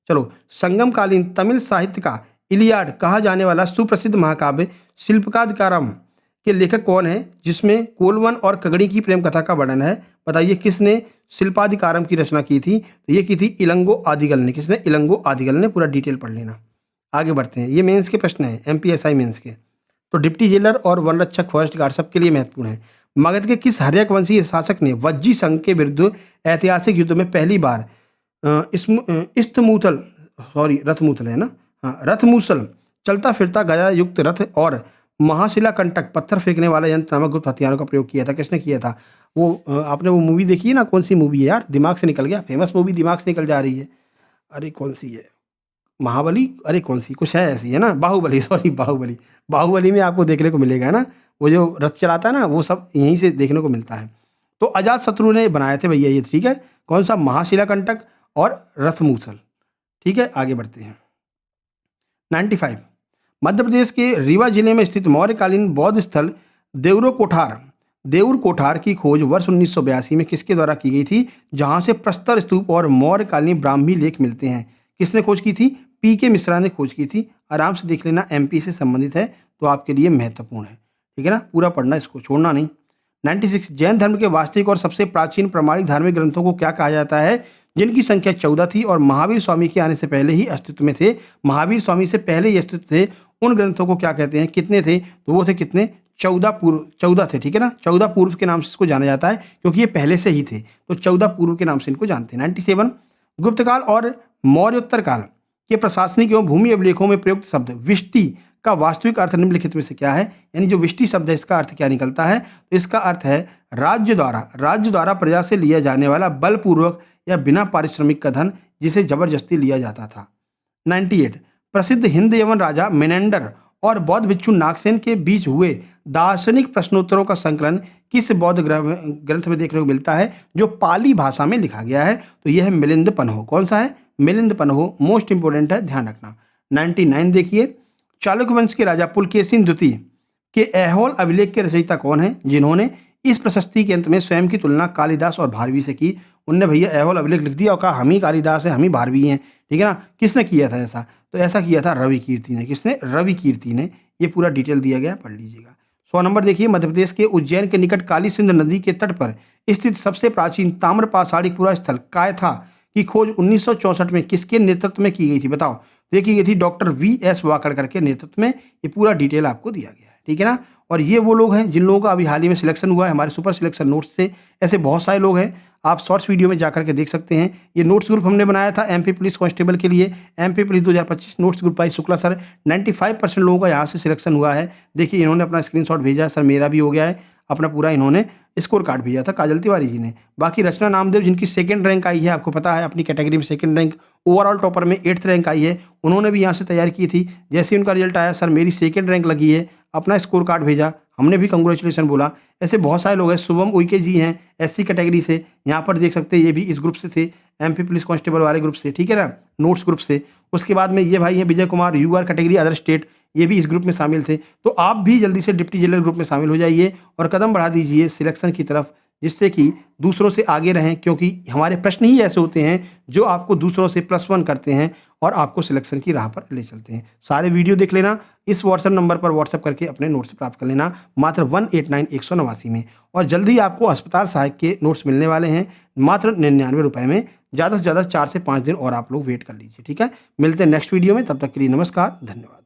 चलो, संगमकालीन तमिल साहित्य का इलियाड कहा जाने वाला सुप्रसिद्ध महाकाव्य शिल्पकाधिकारम के लेखक कौन है, जिसमें कोलवन और कगड़ी की प्रेम कथा का वर्णन है? बताइए, किसने शिल्पाधिकारम की रचना की थी? तो ये की थी इलंगो आदिगल ने। किसने? इलंगो आदिगल ने। पूरा डिटेल पढ़ लेना। आगे बढ़ते हैं, ये मेंस के प्रश्न हैं, एमपीएसआई मेंस के। तो डिप्टी जेलर और वन रक्षक फॉरेस्ट गार्ड सबके लिए महत्वपूर्ण है। मगध के किस हर्यक वंशीय शासक ने वज्जी संघ के विरुद्ध ऐतिहासिक युद्ध में पहली बार रथमूसल है ना, हाँ, रथमूसल, चलता फिरता गया युक्त रथ और महाशिला कंटक, पत्थर फेंकने वाला यंत्र नामक गुप्त हथियारों का प्रयोग किया था? किसने किया था? वो आपने वो मूवी देखी है ना, कौन सी मूवी है यार, दिमाग से निकल गया, फेमस मूवी दिमाग से निकल जा रही है। अरे कौन सी है, महाबली, अरे कौन सी, कुछ है ऐसी, है ना, बाहुबली, सॉरी बाहुबली। बाहुबली में आपको देखने को मिलेगा, है ना, वो जो रथ चलाता है ना, वो सब यहीं से देखने को मिलता है। तो अजात शत्रु ने बनाए थे भैया ये। ठीक है, कौन सा? महाशिला कंटक और रथमूसल। ठीक है, आगे बढ़ते हैं। 95, मध्य प्रदेश के रीवा जिले में स्थित मौर्यकालीन बौद्ध स्थल देउर कोठार की खोज वर्ष 1982 में किसके द्वारा की गई थी, जहां से प्रस्तर स्तूप और मौर्यकालीन ब्राह्मी लेख मिलते हैं? किसने खोज की थी? पीके मिश्रा ने खोज की थी। आराम से देख लेना, एमपी से संबंधित है तो आपके लिए महत्वपूर्ण है। ठीक है ना, पूरा पढ़ना, इसको छोड़ना नहीं। 96, जैन धर्म के वास्तविक और सबसे प्राचीन प्रमाणिक धार्मिक ग्रंथों को क्या कहा जाता है, जिनकी संख्या 14 थी और महावीर स्वामी के आने से पहले ही अस्तित्व में थे? महावीर स्वामी से पहले ही अस्तित्व थे। उन ग्रंथों को क्या कहते हैं? कितने थे? तो वो थे कितने? 14 थे। ठीक है ना, 14 पूर्व के नाम से इसको जाना जाता है, क्योंकि ये पहले से ही थे, तो 14 पूर्व के नाम से इनको जानते हैं। 97, गुप्तकाल और मौर्योत्तर काल के प्रशासनिक एवं भूमि अभिलेखों में प्रयुक्त शब्द विष्टि का वास्तविक अर्थ निम्नलिखित में से क्या है? यानी जो विष्टि शब्द है, इसका अर्थ क्या निकलता है? तो इसका अर्थ है राज्य द्वारा प्रजा से लिया जाने वाला बलपूर्वक या बिना पारिश्रमिक का धन, जिसे जबरदस्ती लिया जाता था। 98, प्रसिद्ध हिंद यवन राजा मेनेंडर और बौद्ध भिक्षु नागसेन के बीच हुए दार्शनिक प्रश्नोत्तरों का संकलन किस बौद्ध ग्रंथ में देखने को मिलता है, जो पाली भाषा में लिखा गया है? तो यह है मिलिंद पन्हो। कौन सा है? मिलिंद पन्हो। मोस्ट इंपोर्टेंट है, ध्यान रखना। 99 देखिए, चालुक्य वंश के राजा पुलकेशिन द्वितीय के ऐहोल अभिलेख के रचयिता कौन है, जिन्होंने इस प्रशस्ति के अंत में स्वयं की तुलना कालिदास और भारवी से की? उनने भैया ऐहोल अभिलेख लिख दिया और कहा हम ही कालिदास हैं, हम ही भारवी हैं, ठीक है ना। किसने किया था ऐसा? तो ऐसा किया था रवि कीर्ति ने। किसने? रवि कीर्ति ने। ये पूरा डिटेल दिया गया, पढ़ लीजिएगा। 100 नंबर देखिए, मध्य प्रदेश के उज्जैन के निकट काली सिंध नदी के तट पर स्थित सबसे प्राचीन ताम्र पाषाणिक पुरा स्थल कायथा की खोज 1964 में किसके नेतृत्व में की गई थी? बताओ। देखी गई थी डॉक्टर VS वाकड़कर के नेतृत्व में। ये पूरा डिटेल आपको दिया गया है, ठीक है ना। और ये वो लोग हैं जिन लोगों का अभी हाल ही में सिलेक्शन हुआ है हमारे सुपर सिलेक्शन नोट्स से। ऐसे बहुत सारे लोग हैं, आप शॉर्ट्स वीडियो में जाकर के देख सकते हैं। ये नोट्स ग्रुप हमने बनाया था MP पुलिस कांस्टेबल के लिए, MP police 2025 notes group by Shukla sir. 95% लोगों का यहाँ से सिलेक्शन हुआ है। देखिए इन्होंने अपना स्क्रीनशॉट भेजा, सर मेरा भी हो गया है, अपना पूरा इन्होंने स्कोर कार्ड भेजा था काजल तिवारी जी ने। बाकी रचना नामदेव जिनकी सेकंड रैंक आई है, आपको पता है अपनी कैटेगरी में सेकंड रैंक, ओवरऑल टॉपर में 8th रैंक आई है, उन्होंने भी यहाँ से तैयारी की थी। जैसे ही उनका रिजल्ट आया, सर मेरी सेकंड रैंक लगी है, अपना स्कोर कार्ड भेजा, हमने भी कंग्रेचुलेसन बोला। ऐसे बहुत सारे लोग हैं। शुभम उइके जी हैं SC कैटेगरी से, यहाँ पर देख सकते हैं, ये भी इस ग्रुप से थे, MP पुलिस कांस्टेबल वाले ग्रुप से, ठीक है ना, नोट्स ग्रुप से। उसके बाद में ये भाई है Vijay Kumar UR category other state, ये भी इस ग्रुप में शामिल थे। तो आप भी जल्दी से डिप्टी जेलर ग्रुप में शामिल हो जाइए और कदम बढ़ा दीजिए सिलेक्शन की तरफ, जिससे कि दूसरों से आगे रहें, क्योंकि हमारे प्रश्न ही ऐसे होते हैं जो आपको दूसरों से +1 करते हैं और आपको सिलेक्शन की राह पर ले चलते हैं। सारे वीडियो देख लेना, इस व्हाट्सएप नंबर पर व्हाट्सएप करके अपने नोट्स प्राप्त कर लेना, मात्र 189-189 में। और जल्दी आपको अस्पताल सहायक के नोट्स मिलने वाले हैं मात्र 99 रुपये में। ज़्यादा से ज़्यादा 4 से 5 दिन और आप लोग वेट कर लीजिए, ठीक है। मिलते हैं नेक्स्ट वीडियो में, तब तक के लिए नमस्कार, धन्यवाद।